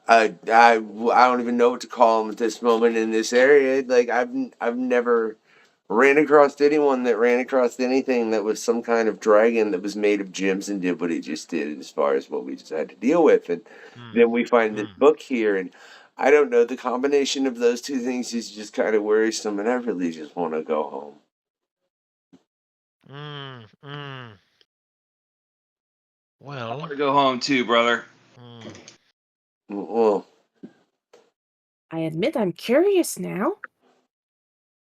don't even know what to call them at this moment in this area. Like I've never ran across anyone that ran across anything that was some kind of dragon that was made of gems and did what it just did, as far as what we just had to deal with. And then we find this book here, and I don't know, the combination of those two things is just kind of worrisome, and I really just want to go home. I Well, want to go home too, brother. Well, I admit I'm curious now.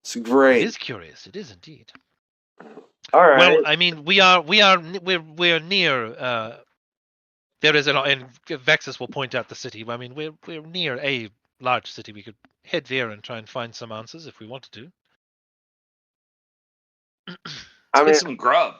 it's it great. is curious. It is indeed. All right. Well, I mean, we're near. There is and Vaxis will point out the city. I mean, we're near a large city. We could head there and try and find some answers if we wanted to. I mean, Get some grub.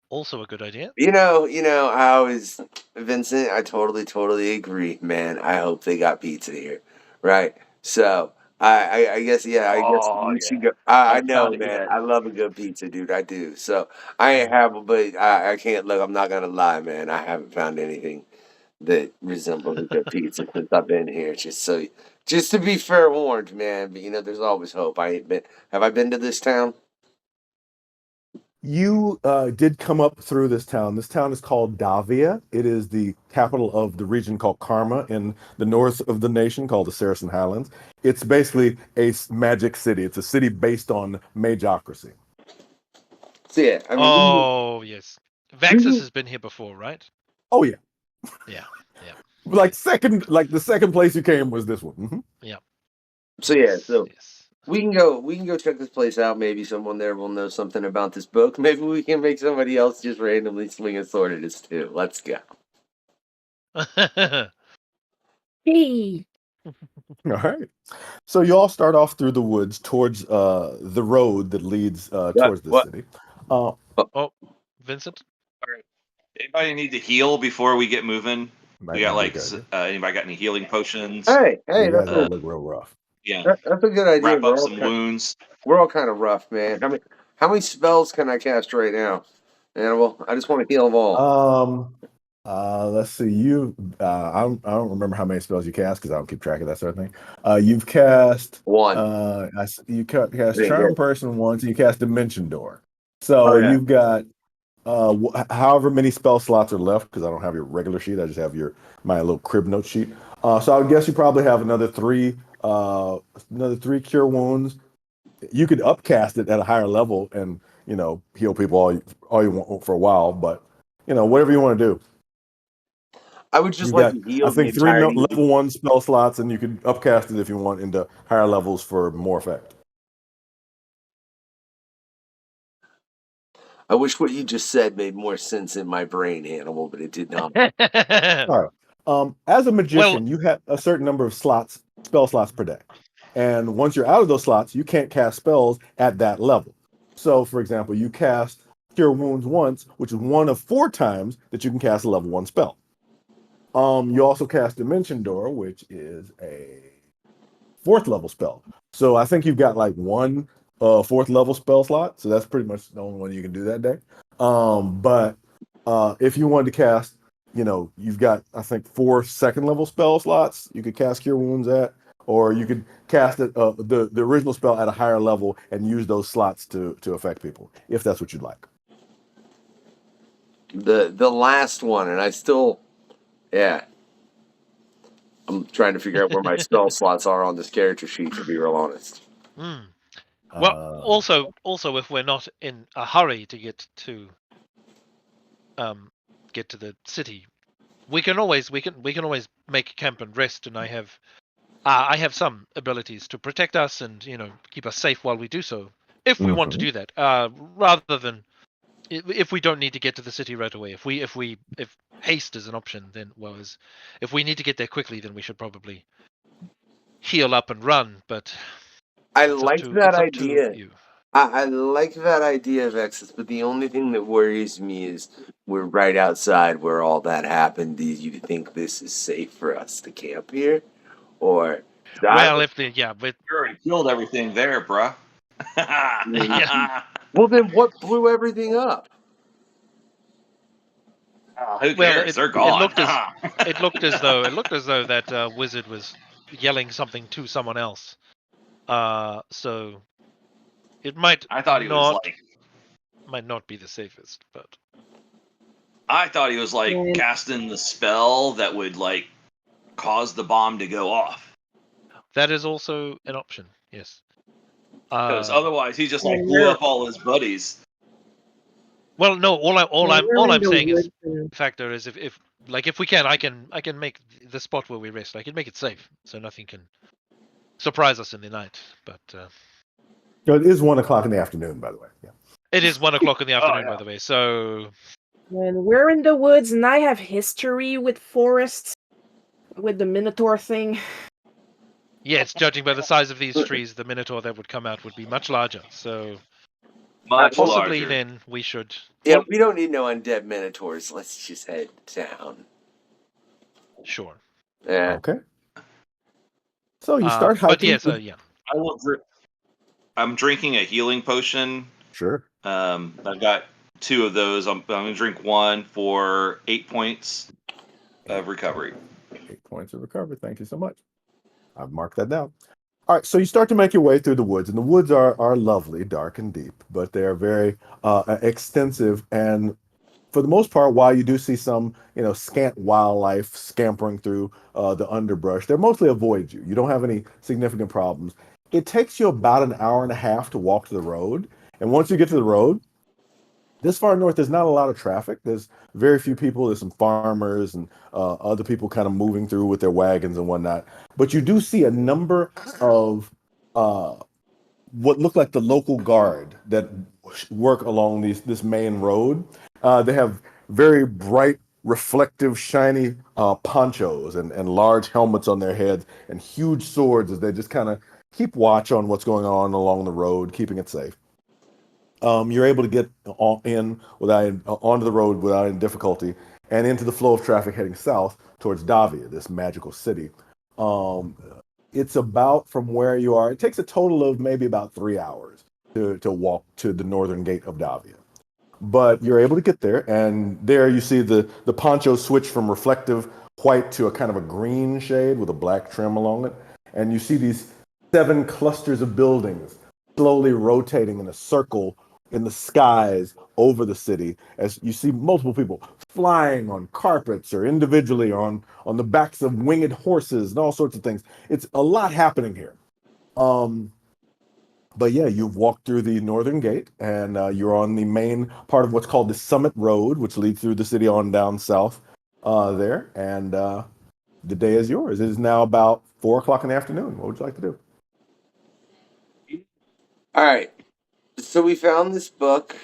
Also a good idea. I always, Vincent, I totally agree, man. I hope they got pizza here, right? So I guess, yeah, I guess we should go. I Haven't know, found it man. yet. I love a good pizza, dude. I do. So I ain't have, but I can't look. I'm not gonna lie, man. I haven't found anything that resembles a good pizza since I've been here. Just to be fair warned, man. But there's always hope. I ain't been. Have I been to this town? You did come up through this town. This town is called Davia. It is the capital of the region called Karma in the north of the nation called the Saracen Highlands. It's basically a magic city. It's a city based on magocracy. So yeah, I mean, Oh yes, Vaxis has been here before, right? Oh yeah. Yeah. Like the second place you came was this one. Mm-hmm. Yeah. So yeah, so yes. we can go check this place out. Maybe someone there will know something about this book. Maybe we can make somebody else just randomly swing a sword at us too. Let's go. Hey, All right. So you all start off through the woods towards the road that leads towards the What? city. Oh, Vincent. Anybody need to heal before we get moving? Might We got not be a good idea. anybody got any healing potions? Hey, You guys that's all look real rough. Yeah, that's a good idea. wrap up some wounds. We're all kind of rough, man. How many spells can I cast right now, Hannibal? I just want to heal them all. Let's see. I don't remember how many spells you cast because I don't keep track of that sort of thing. You've cast One. you cast Dang Charm it. Person once, and you cast Dimension Door. So Oh, yeah. you've got however many spell slots are left because I don't have your regular sheet. I just have my little crib note sheet. So I guess you probably have another three cure wounds. You could upcast it at a higher level and heal people all you want for a while, but whatever you want to do. I would just You like got, to heal I the think, three entirety. level 1 spell slots, and you can upcast it if you want into higher levels for more effect. I wish what you just said made more sense in my brain, Hannibal, but it did not. All right. As a magician, you have a certain number of spell slots per day. And once you're out of those slots, you can't cast spells at that level. So, for example, you cast Cure Wounds once, which is one of 4 times that you can cast a level 1 spell. You also cast Dimension Door, which is a 4th level spell. So I think you've got like one 4th level spell slot. So that's pretty much the only one you can do that day. But if you wanted to cast, you've got, I think, 4 2nd level spell slots you could cast Cure Wounds at, or you could cast it, the original spell at a higher level and use those slots to affect people, if that's what you'd like. The last one, and I still, yeah. I'm trying to figure out where my spell slots are on this character sheet, to be real honest. Well, also, if we're not in a hurry to get to the city, we can always make camp and rest. And I have I have some abilities to protect us and keep us safe while we do so, if we want to do that. Rather than if we don't need to get to the city right away. If haste is an option, then if we need to get there quickly, then we should probably heal up and run. But I it's like that it's up to idea. you. I like that idea of Exodus, but the only thing that worries me is we're right outside where all that happened. Do you think this is safe for us to camp here? Or Well, You already killed everything there, bruh. well, then what blew everything up? Who Well, cares? They're it gone. looked as though that wizard was yelling something to someone else. So it might I thought he was like. might not be the safest, but I thought he was like And- casting the spell that would like cause the bomb to go off. that is also an option. Yes. Because otherwise, he just like and blew we're- up all his buddies. Well, no. All we're in I'm the saying is woods and- factor is if we can, I can make the spot where we rest. I can make it safe, so nothing can surprise us in the night. But It is 1 o'clock in the afternoon, by the way. Yeah. it is 1 o'clock in the afternoon, yeah. by the way. So And we're in the woods, and I have history with forests, with the Minotaur thing. yes, judging by the size of these trees, the minotaur that would come out would be much larger. So Much possibly larger. then we should. Yeah, well, we don't need no undead minotaurs. Let's just head down. sure. Yeah. Okay. So you start hiking. But yes, yeah. I will I'm drinking a healing potion. Sure. I've got 2 of those. I'm going to drink 1 for 8 points of recovery. 8 points of recovery. Thank you so much. I've marked that down. All right, so you start to make your way through the woods, and the woods are lovely, dark and deep, but they are very extensive. And for the most part, while you do see some, scant wildlife scampering through the underbrush, they mostly avoid you. You don't have any significant problems. It takes you about an hour and a half to walk to the road, and once you get to the road, this far north, there's not a lot of traffic. There's very few people. There's some farmers and other people kind of moving through with their wagons and whatnot. But you do see a number of what look like the local guard that work along this main road. They have very bright, reflective, shiny ponchos and large helmets on their heads and huge swords as they just kind of keep watch on what's going on along the road, keeping it safe. You're able to get onto the road without any difficulty and into the flow of traffic heading south towards Davia, this magical city. It's about from where you are. It takes a total of maybe about 3 hours to walk to the northern gate of Davia. But you're able to get there, and there you see the poncho switch from reflective white to a kind of a green shade with a black trim along it. And you see these 7 clusters of buildings slowly rotating in a circle in the skies over the city as you see multiple people flying on carpets or individually on the backs of winged horses and all sorts of things. It's a lot happening here. But yeah, you've walked through the northern gate and you're on the main part of what's called the Summit Road, which leads through the city on down south there. And the day is yours. It is now about 4 o'clock in the afternoon. What would you like to do? All right. So we found this book,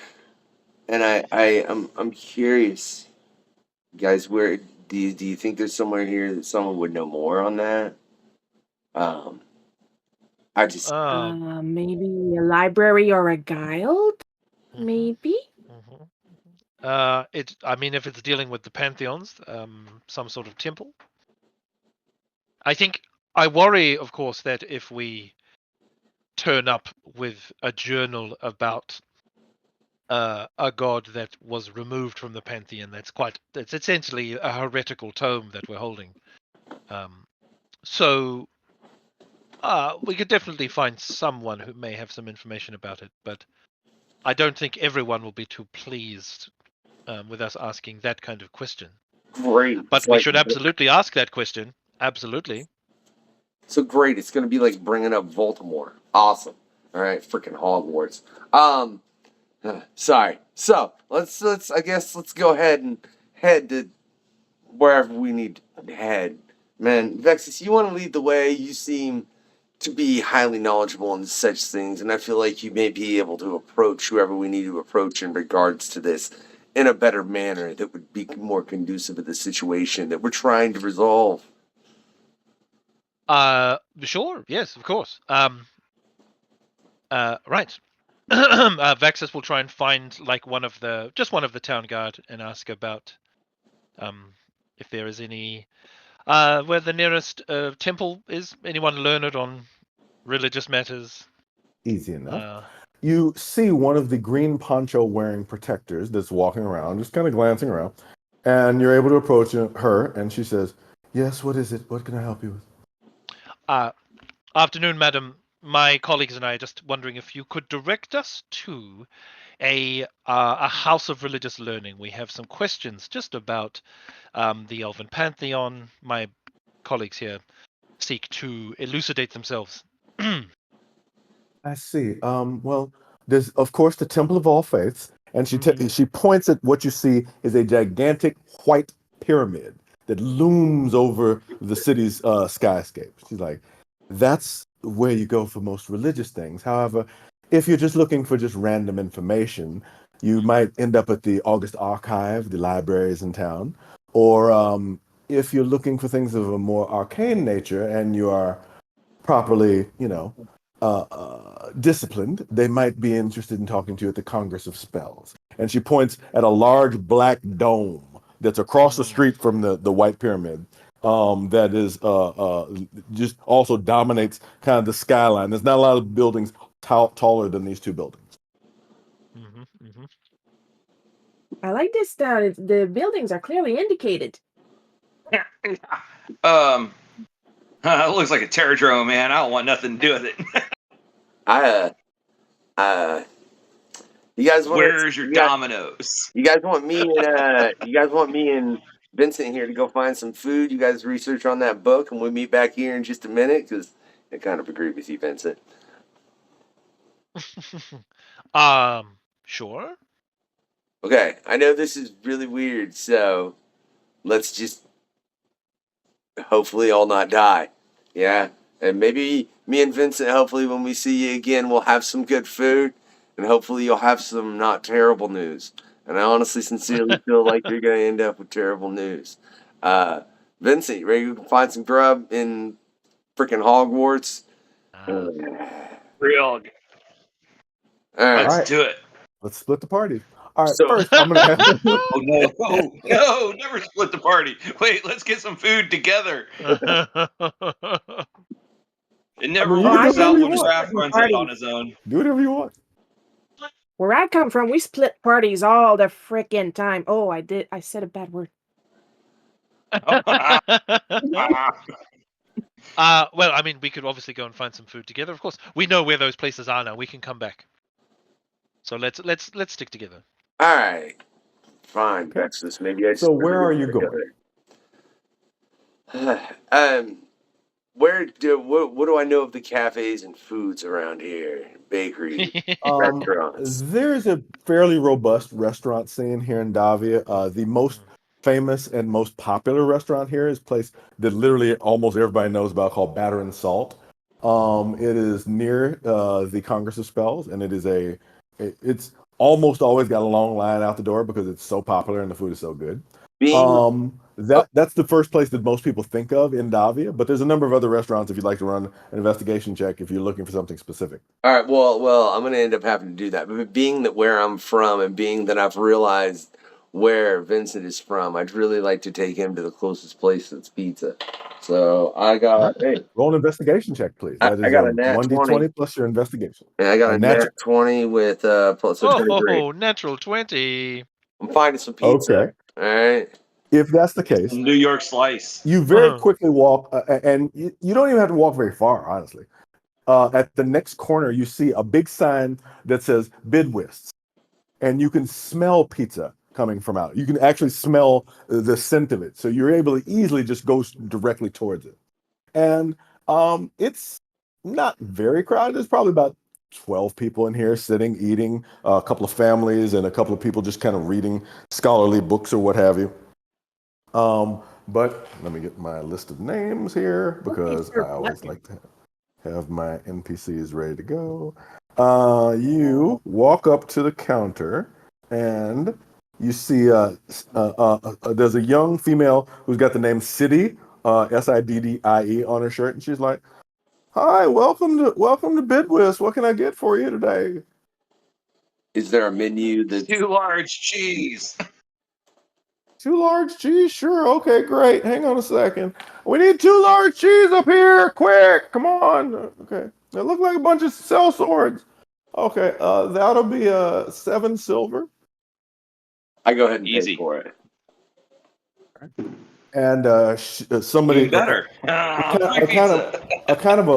and I'm curious, guys. Where do you think there's somewhere here that someone would know more on that? I just Maybe a library or a guild? Maybe? I mean, if it's dealing with the pantheons, some sort of temple. I worry, of course, that if we turn up with a journal about a god that was removed from the pantheon, that's essentially a heretical tome that we're holding. So we could definitely find someone who may have some information about it, but I don't think everyone will be too pleased with us asking that kind of question. great. But we should absolutely ask that question. Absolutely. So great. It's going to be like bringing up Voldemort. Awesome. All right, freaking Hogwarts. Sorry. So let's go ahead and head to wherever we need to head. Man, Vexus, you want to lead the way. You seem to be highly knowledgeable on such things, and I feel like you may be able to approach whoever we need to approach in regards to this in a better manner that would be more conducive to the situation that we're trying to resolve. Sure. Yes, of course. Right. Vaxis will try and find like one of the town guard and ask about if there is any where the nearest temple is. Anyone learned on religious matters? Easy enough. Uh, You see one of the green poncho wearing protectors that's walking around, just kind of glancing around, and you're able to approach her, and she says, "Yes, what is it? What can I help you with?" Afternoon, madam. My colleagues and I are just wondering if you could direct us to a house of religious learning. We have some questions just about the Elven Pantheon. My colleagues here seek to elucidate themselves. I see. Well, there's of course the Temple of All Faiths, and she points at what you see is a gigantic white pyramid that looms over the city's skyscape. She's like, "That's where you go for most religious things. However, if you're just looking for just random information, you might end up at the August Archive, the libraries in town, or if you're looking for things of a more arcane nature and you are properly, disciplined, they might be interested in talking to you at the Congress of Spells." And she points at a large black dome that's across the street from the White Pyramid. That is just also dominates kind of the skyline. There's not a lot of buildings taller than these two buildings. I like this town. The buildings are clearly indicated. It looks like a terradrome, man. I don't want nothing to do with it. You guys want? Where's your dominoes? You guys want me and Vincent here to go find some food? You guys research on that book, and we'll meet back here in just a minute because I kind of agree with you, Vincent. Sure. Okay, I know this is really weird, so let's just hopefully all not die. Yeah, and maybe me and Vincent, hopefully when we see you again, we'll have some good food, and hopefully you'll have some not terrible news. And I honestly, sincerely feel like you're going to end up with terrible news. Vincent, you ready to find some grub in freaking Hogwarts? Real. All right. Let's do it. Let's split the party. All right, So- first I'm gonna have Oh no! No! Never split the party. Wait, let's get some food together. It never you can works do out whatever when you Raph want. runs it on his own. do whatever you want. Where I come from, we split parties all the frickin' time. Oh, I said a bad word. Well, I mean, we could obviously go and find some food together. Of course, we know where those places are now. We can come back. So let's stick together. All right, fine, Vexus. Maybe I. So where are you going? What do I know of the cafes and foods around here? Bakery, restaurants. There's a fairly robust restaurant scene here in Davia. The most famous and most popular restaurant here is a place that literally almost everybody knows about called Batter and Salt. It is near the Congress of Spells, and it's almost always got a long line out the door because it's so popular and the food is so good. That's the first place that most people think of in Davia, but there's a number of other restaurants if you'd like to run an investigation check if you're looking for something specific. All right, well, I'm going to end up having to do that. But being that where I'm from and being that I've realized where Vincent is from, I'd really like to take him to the closest place that's pizza. So I got, roll an investigation check, please. I got a nat 1d20 plus your investigation. And I got a nat 20 with plus 23. Natural 20. I'm finding some pizza. Okay. All right. If that's the case, New York slice. you very quickly walk, and you don't even have to walk very far, honestly. At the next corner, you see a big sign that says Bidwists, and you can smell pizza coming from out. You can actually smell the scent of it, so you're able to easily just go directly towards it. And it's not very crowded. There's probably about 12 people in here sitting, eating, a couple of families, and a couple of people just kind of reading scholarly books or what have you. But let me get my list of names here because sir, I always button. like to have my NPCs ready to go. You walk up to the counter and you see there's a young female who's got the name Siddie, Siddie on her shirt, and she's like, "Hi, welcome to Bidwist. What can I get for you today?" Is there a menu that? 2 large cheese. 2 large cheese? Sure. Okay, great. Hang on a second. We need 2 large cheese up here. Quick. Come on. Okay. They look like a bunch of cell swords. Okay. That'll be 7 silver. I go ahead and Easy. pay for it. And somebody, Even better. Free pizza. a kind of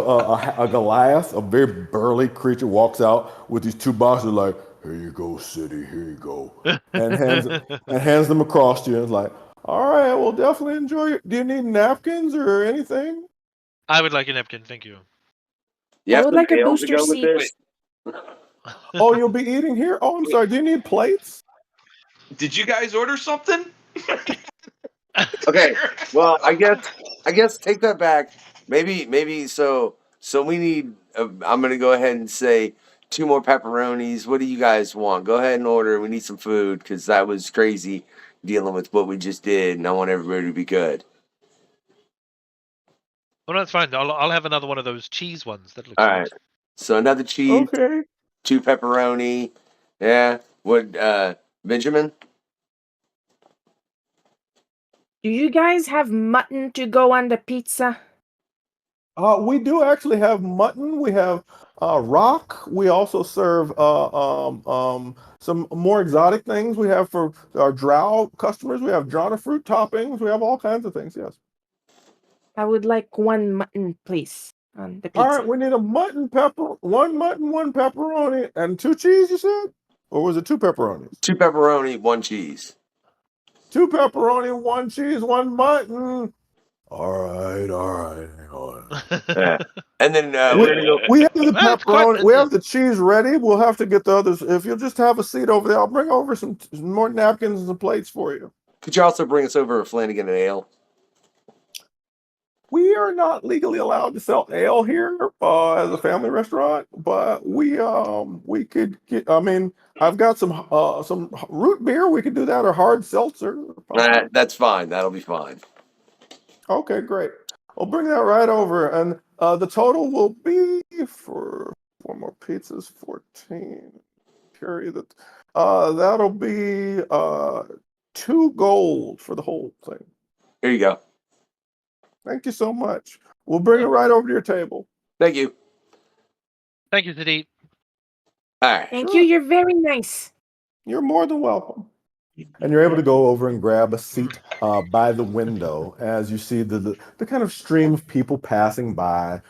a Goliath, a very burly creature, walks out with these 2 boxes. Like, here you go, City. Here you go, and hands them across to you. And it's like, all right, well, definitely enjoy it. Do you need napkins or anything? I would like a napkin, thank you. You I have would some like a ale to booster go with seat. this? Oh, you'll be eating here? Oh, I'm sorry. Do you need plates? Did you guys order something? Okay. Well, I guess take that back. Maybe so we need. I'm gonna go ahead and say 2 more pepperonis. What do you guys want? Go ahead and order. We need some food because that was crazy dealing with what we just did, and I want everybody to be good. Well, that's fine. I'll have another one of those cheese ones. That looks All good. right. So another cheese, Okay. 2 pepperoni. Yeah. What? Benjamin? Do you guys have mutton to go on the pizza? We do actually have mutton. We have rock. We also serve some more exotic things. We have for our drow customers. We have jonna fruit toppings. We have all kinds of things. Yes. I would like 1 mutton, please, on the pizza. All right. We need a one mutton, 1 pepperoni, and 2 cheese. You said, or was it 2 pepperonis? 2 pepperoni, 1 cheese. 2 pepperoni, 1 cheese, 1 mutton. All right. Hang on. Yeah. And then we're gonna go. We have the Well, it's quite- pepperoni. We have the cheese ready. We'll have to get the others. If you'll just have a seat over there, I'll bring over some more napkins and some plates for you. Could you also bring us over a Flanagan and ale? We are not legally allowed to sell ale here as a family restaurant, but we could get. I mean, I've got some root beer. We could do that, or hard seltzer. That's fine. That'll be fine. Okay, great. I'll bring that right over, and the total will be for 4 more pizzas, 14. Carry that. That'll be 2 gold for the whole thing. Here you go. Thank you so much. We'll bring it right over to your table. Thank you. Thank you, City. All right. Thank you. You're very nice. You're more than welcome. And you're able to go over and grab a seat by the window as you see the kind of stream of people passing by.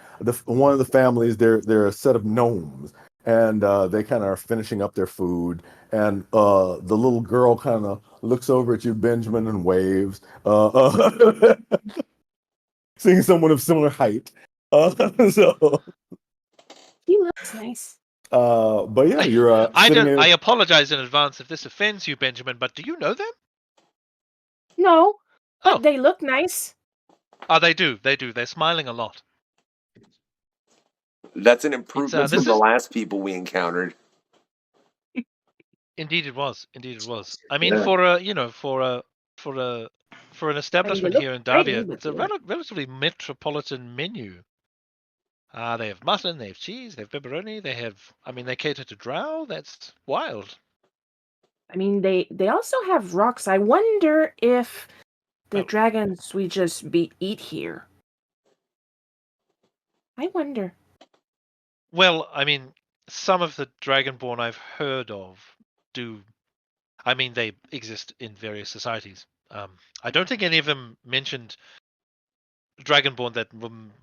One of the families, they're a set of gnomes, and they kind of are finishing up their food. And the little girl kind of looks over at you, Benjamin, and waves, seeing someone of similar height. So, He looks nice. but yeah, you're sitting in. I apologize in advance if this offends you, Benjamin, but do you know them? No, but Oh. they look nice. Oh, they do. They're smiling a lot. That's an improvement this from the is- last people we encountered. Indeed, it was. I mean, Yeah. for an establishment look here in great, Davia, but it's a yeah. relatively metropolitan menu. They have mutton, they have cheese, they have pepperoni, they cater to drow. That's wild. I mean, they also have rocks. I wonder if the Oh. dragons we just eat here. I wonder. Well, I mean, some of the Dragonborn I've heard of do. I mean, they exist in various societies. I don't think any of them mentioned Dragonborn that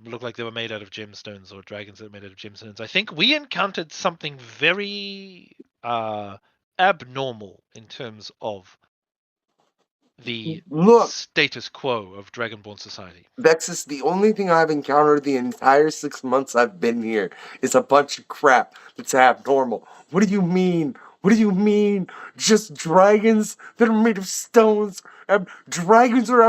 look like they were made out of gemstones or dragons that were made out of gemstones. I think we encountered something very abnormal in terms of the Look, status quo of Dragonborn society. Vexus, the only thing I've encountered the entire 6 months I've been here is a bunch of crap that's abnormal. What do you mean? What do you mean? Just dragons that are made of stones? Dragons are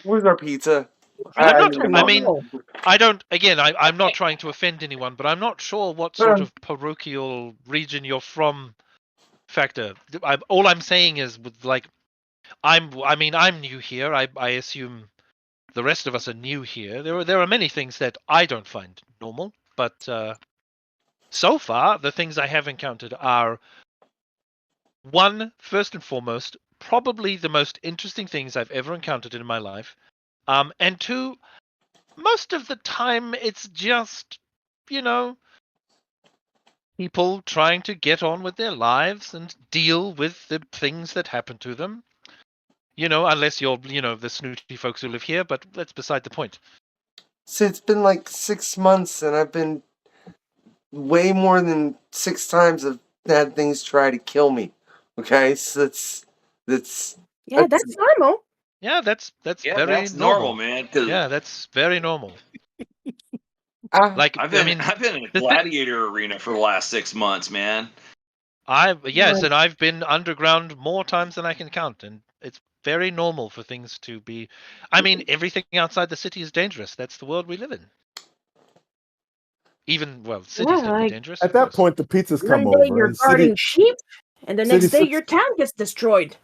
Where's our pizza? I'm I not. need I more. mean, I don't. Again, I'm not trying to offend anyone, but I'm not sure what sort of parochial region you're from. Factor. All I'm saying is, with like, I'm new here. I assume the rest of us are new here. There are many things that I don't find normal, but so far the things I have encountered are one, first and foremost, probably the most interesting things I've ever encountered in my life. And two, most of the time it's just, you know, people trying to get on with their lives and deal with the things that happen to them. You know, unless you're, the snooty folks who live here, but that's beside the point. So it's been like 6 months, and I've been way more than 6 times I've had things try to kill me. Okay, so that's Yeah, that's normal. Yeah, that's Yeah, very that's normal, man. Because Yeah, that's very normal. ah, Like, I've been in a the gladiator arena for the last 6 months, man. yes, and I've been underground more times than I can count, and it's very normal for things to be. I mean, everything outside the city is dangerous. That's the world we live in. Even cities can be like dangerous. At Of that course. point, the pizzas come one day over, you're and guarding sheep, and the next day sits- your town gets destroyed.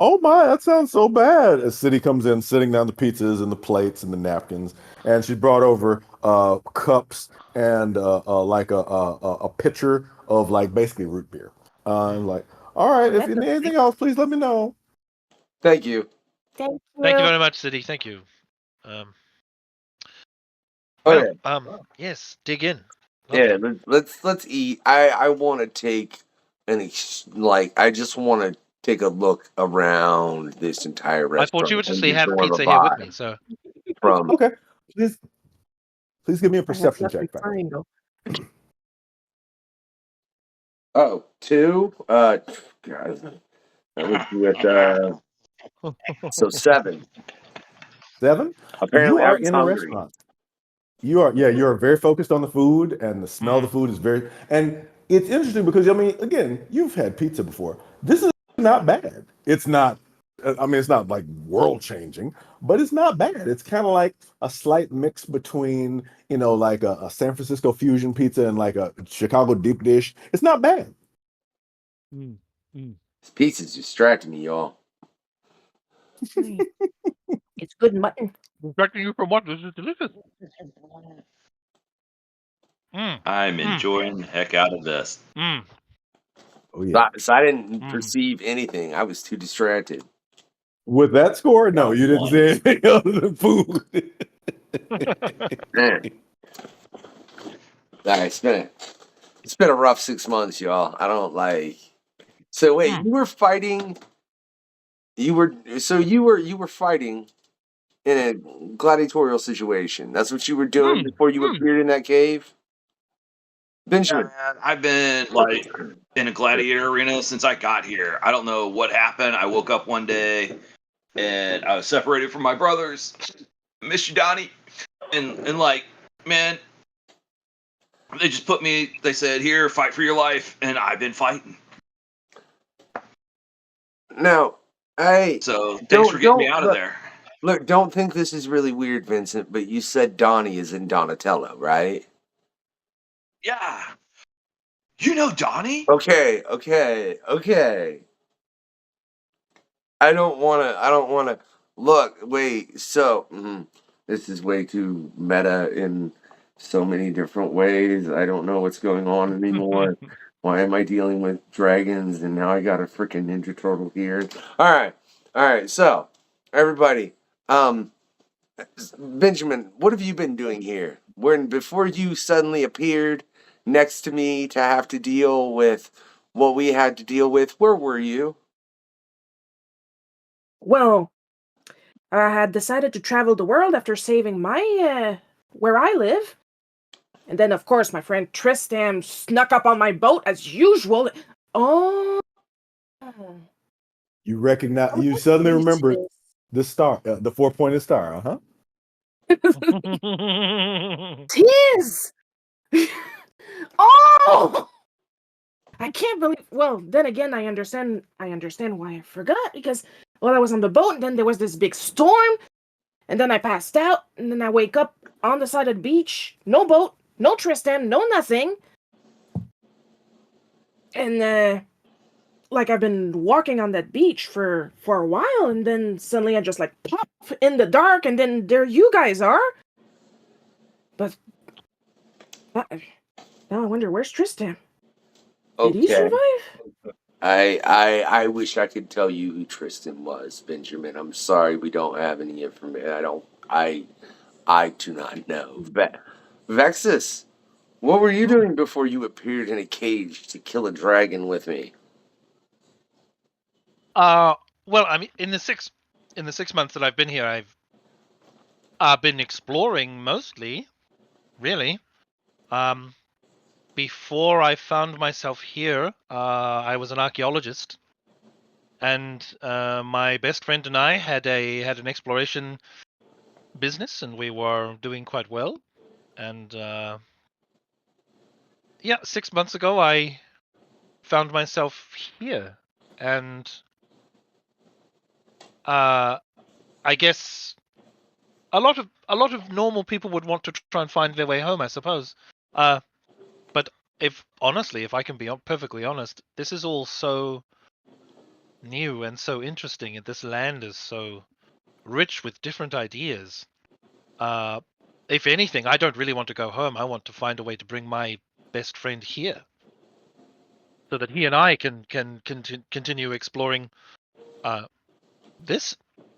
Oh my, that sounds so bad. As City comes in, sitting down the pizzas and the plates and the napkins, and she brought over cups and like a pitcher of like basically root beer. I'm like, all right, if you need anything else, please let me know. thank you. Thank you. Thank you very much, City. Thank you. Okay, Yes, dig in. yeah, Lovely. let's eat. I want to take I just want to take a look around this entire I restaurant. thought you would just and say get have more of a pizza here with vibe me. So from. Okay, please give me a I have perception nothing check. Back. triangle. Oh, 2. Guys, that was with so 7. 7. You Apparently, I are was in a hungry. restaurant. You are very focused on the food, and the smell of the food is very. And it's interesting because I mean, again, you've had pizza before. This is not bad. It's not. I mean, it's not like world changing, but it's not bad. It's kind of like a slight mix between like a San Francisco fusion pizza and like a Chicago deep dish. It's not bad. This pizza's distracting me, y'all. It's good mutton. distracting you from what? This is delicious. I'm enjoying the heck out of this. Oh yeah. So I didn't perceive anything. I was too distracted. With that score, no, Got you didn't one. say anything other than food. Man. All right, it's been a rough 6 months, y'all. I don't like. So wait, you were fighting. You were fighting in a gladiatorial situation. That's what you were doing before you appeared in that cave. Benjamin. Yeah, I've been like in a gladiator arena since I got here. I don't know what happened. I woke up one day and I was separated from my brothers. Miss you, Donnie. And like, man, they just put me, they said, here, fight for your life. And I've been fighting. Now, So thanks for getting me out of look, there. Look, don't think this is really weird, Vincent, but you said Donnie is in Donatello, right? Yeah. You know Donnie? Okay. I don't wanna look, wait, so this is way too meta in so many different ways. I don't know what's going on anymore. Why am I dealing with dragons and now I got a freaking Ninja Turtle here? Alright, so everybody, Benjamin, what have you been doing here? Before you suddenly appeared next to me to have to deal with what we had to deal with, where were you? Well, I had decided to travel the world after saving my where I live. And then, of course, my friend Tristan snuck up on my boat as usual. Oh. You recognize, you suddenly remember the star, the 4-pointed star, huh? Tis! Oh! I can't believe. Well, then again, I understand why I forgot because I was on the boat, and then there was this big storm, and then I passed out, and then I wake up on the side of the beach. No boat, no Tristan, no nothing. And like I've been walking on that beach for a while, and then suddenly I just like pop in the dark, and then there you guys are. But now I wonder, where's Tristan? Did he Okay. survive? I wish I could tell you who Tristan was, Benjamin. I'm sorry we don't have any information. I do not know. Vaxis, what were you doing before you appeared in a cage to kill a dragon with me? Well, I mean, in the 6 months that I've been here, I've been exploring mostly, really. Before I found myself here, I was an archaeologist, and my best friend and I had an exploration business, and we were doing quite well. And yeah, 6 months ago, I found myself here, and I guess a lot of normal people would want to try and find their way home, I suppose. But if I can be perfectly honest, this is all so new and so interesting, and this land is so rich with different ideas. If anything, I don't really want to go home. I want to find a way to bring my best friend here, so that he and I can continue exploring this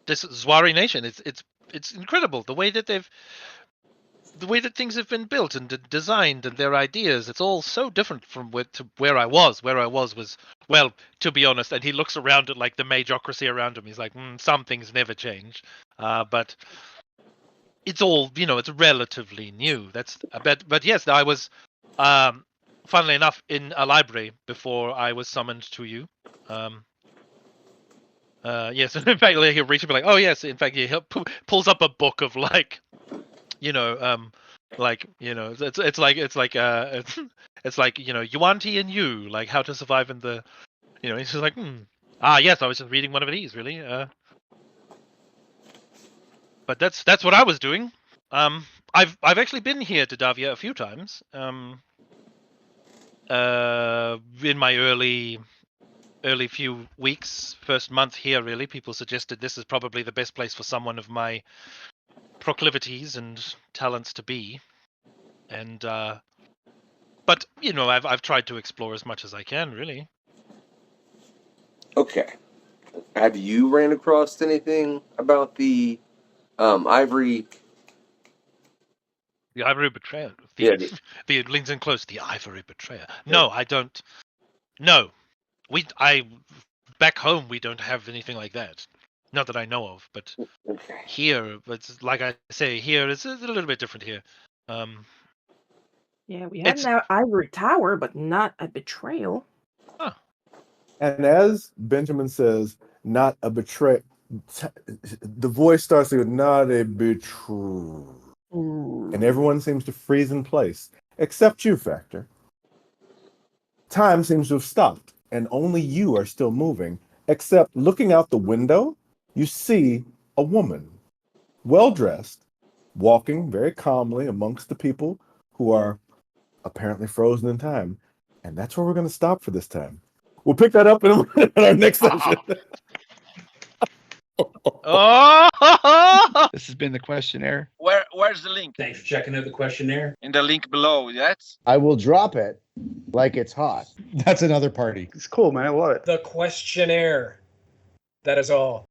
Zwari nation. It's incredible the way that things have been built and designed, and their ideas. It's all so different from where I was. Where I was, well, to be honest. And he looks around at like the majocracy around him. He's like, some things never change. But it's all, it's relatively new. That's but yes, I was, funnily enough, in a library before I was summoned to you. Yes, in fact, like, he'll reach and be like, oh yes, in fact, he pulls up a book of like, it's like Yuanti and you, like how to survive in the, he's just like, yes, I was just reading one of these, really. But that's what I was doing. I've actually been here to Davia a few times. In my early few weeks, first month here, really, people suggested this is probably the best place for someone of my proclivities and talents to be. And but I've tried to explore as much as I can, really. Okay. Have you ran across anything about the ivory? The Ivory Betrayer. The Lincoln Close, the Ivory Betrayer. Yeah. No, I don't. No, back home we don't have anything like that. Not that I know of, but Okay. here, it's like I say, here it's a little bit different here. Yeah, we had an ivory tower, but not a betrayal. Huh. And as Benjamin says, not a betray, the voice starts to go, not a betrayal. And everyone seems to freeze in place, except you, Factor. Time seems to have stopped, and only you are still moving, except looking out the window, you see a woman, well-dressed, walking very calmly amongst the people who are apparently frozen in time. And that's where we're going to stop for this time. We'll pick that up in our next session. Oh! This has been the questionnaire. Where's the link? Thanks for checking out the questionnaire. In the link below, yes? I will drop it like it's hot. That's another party. It's cool, man. I love it. The questionnaire. That is all.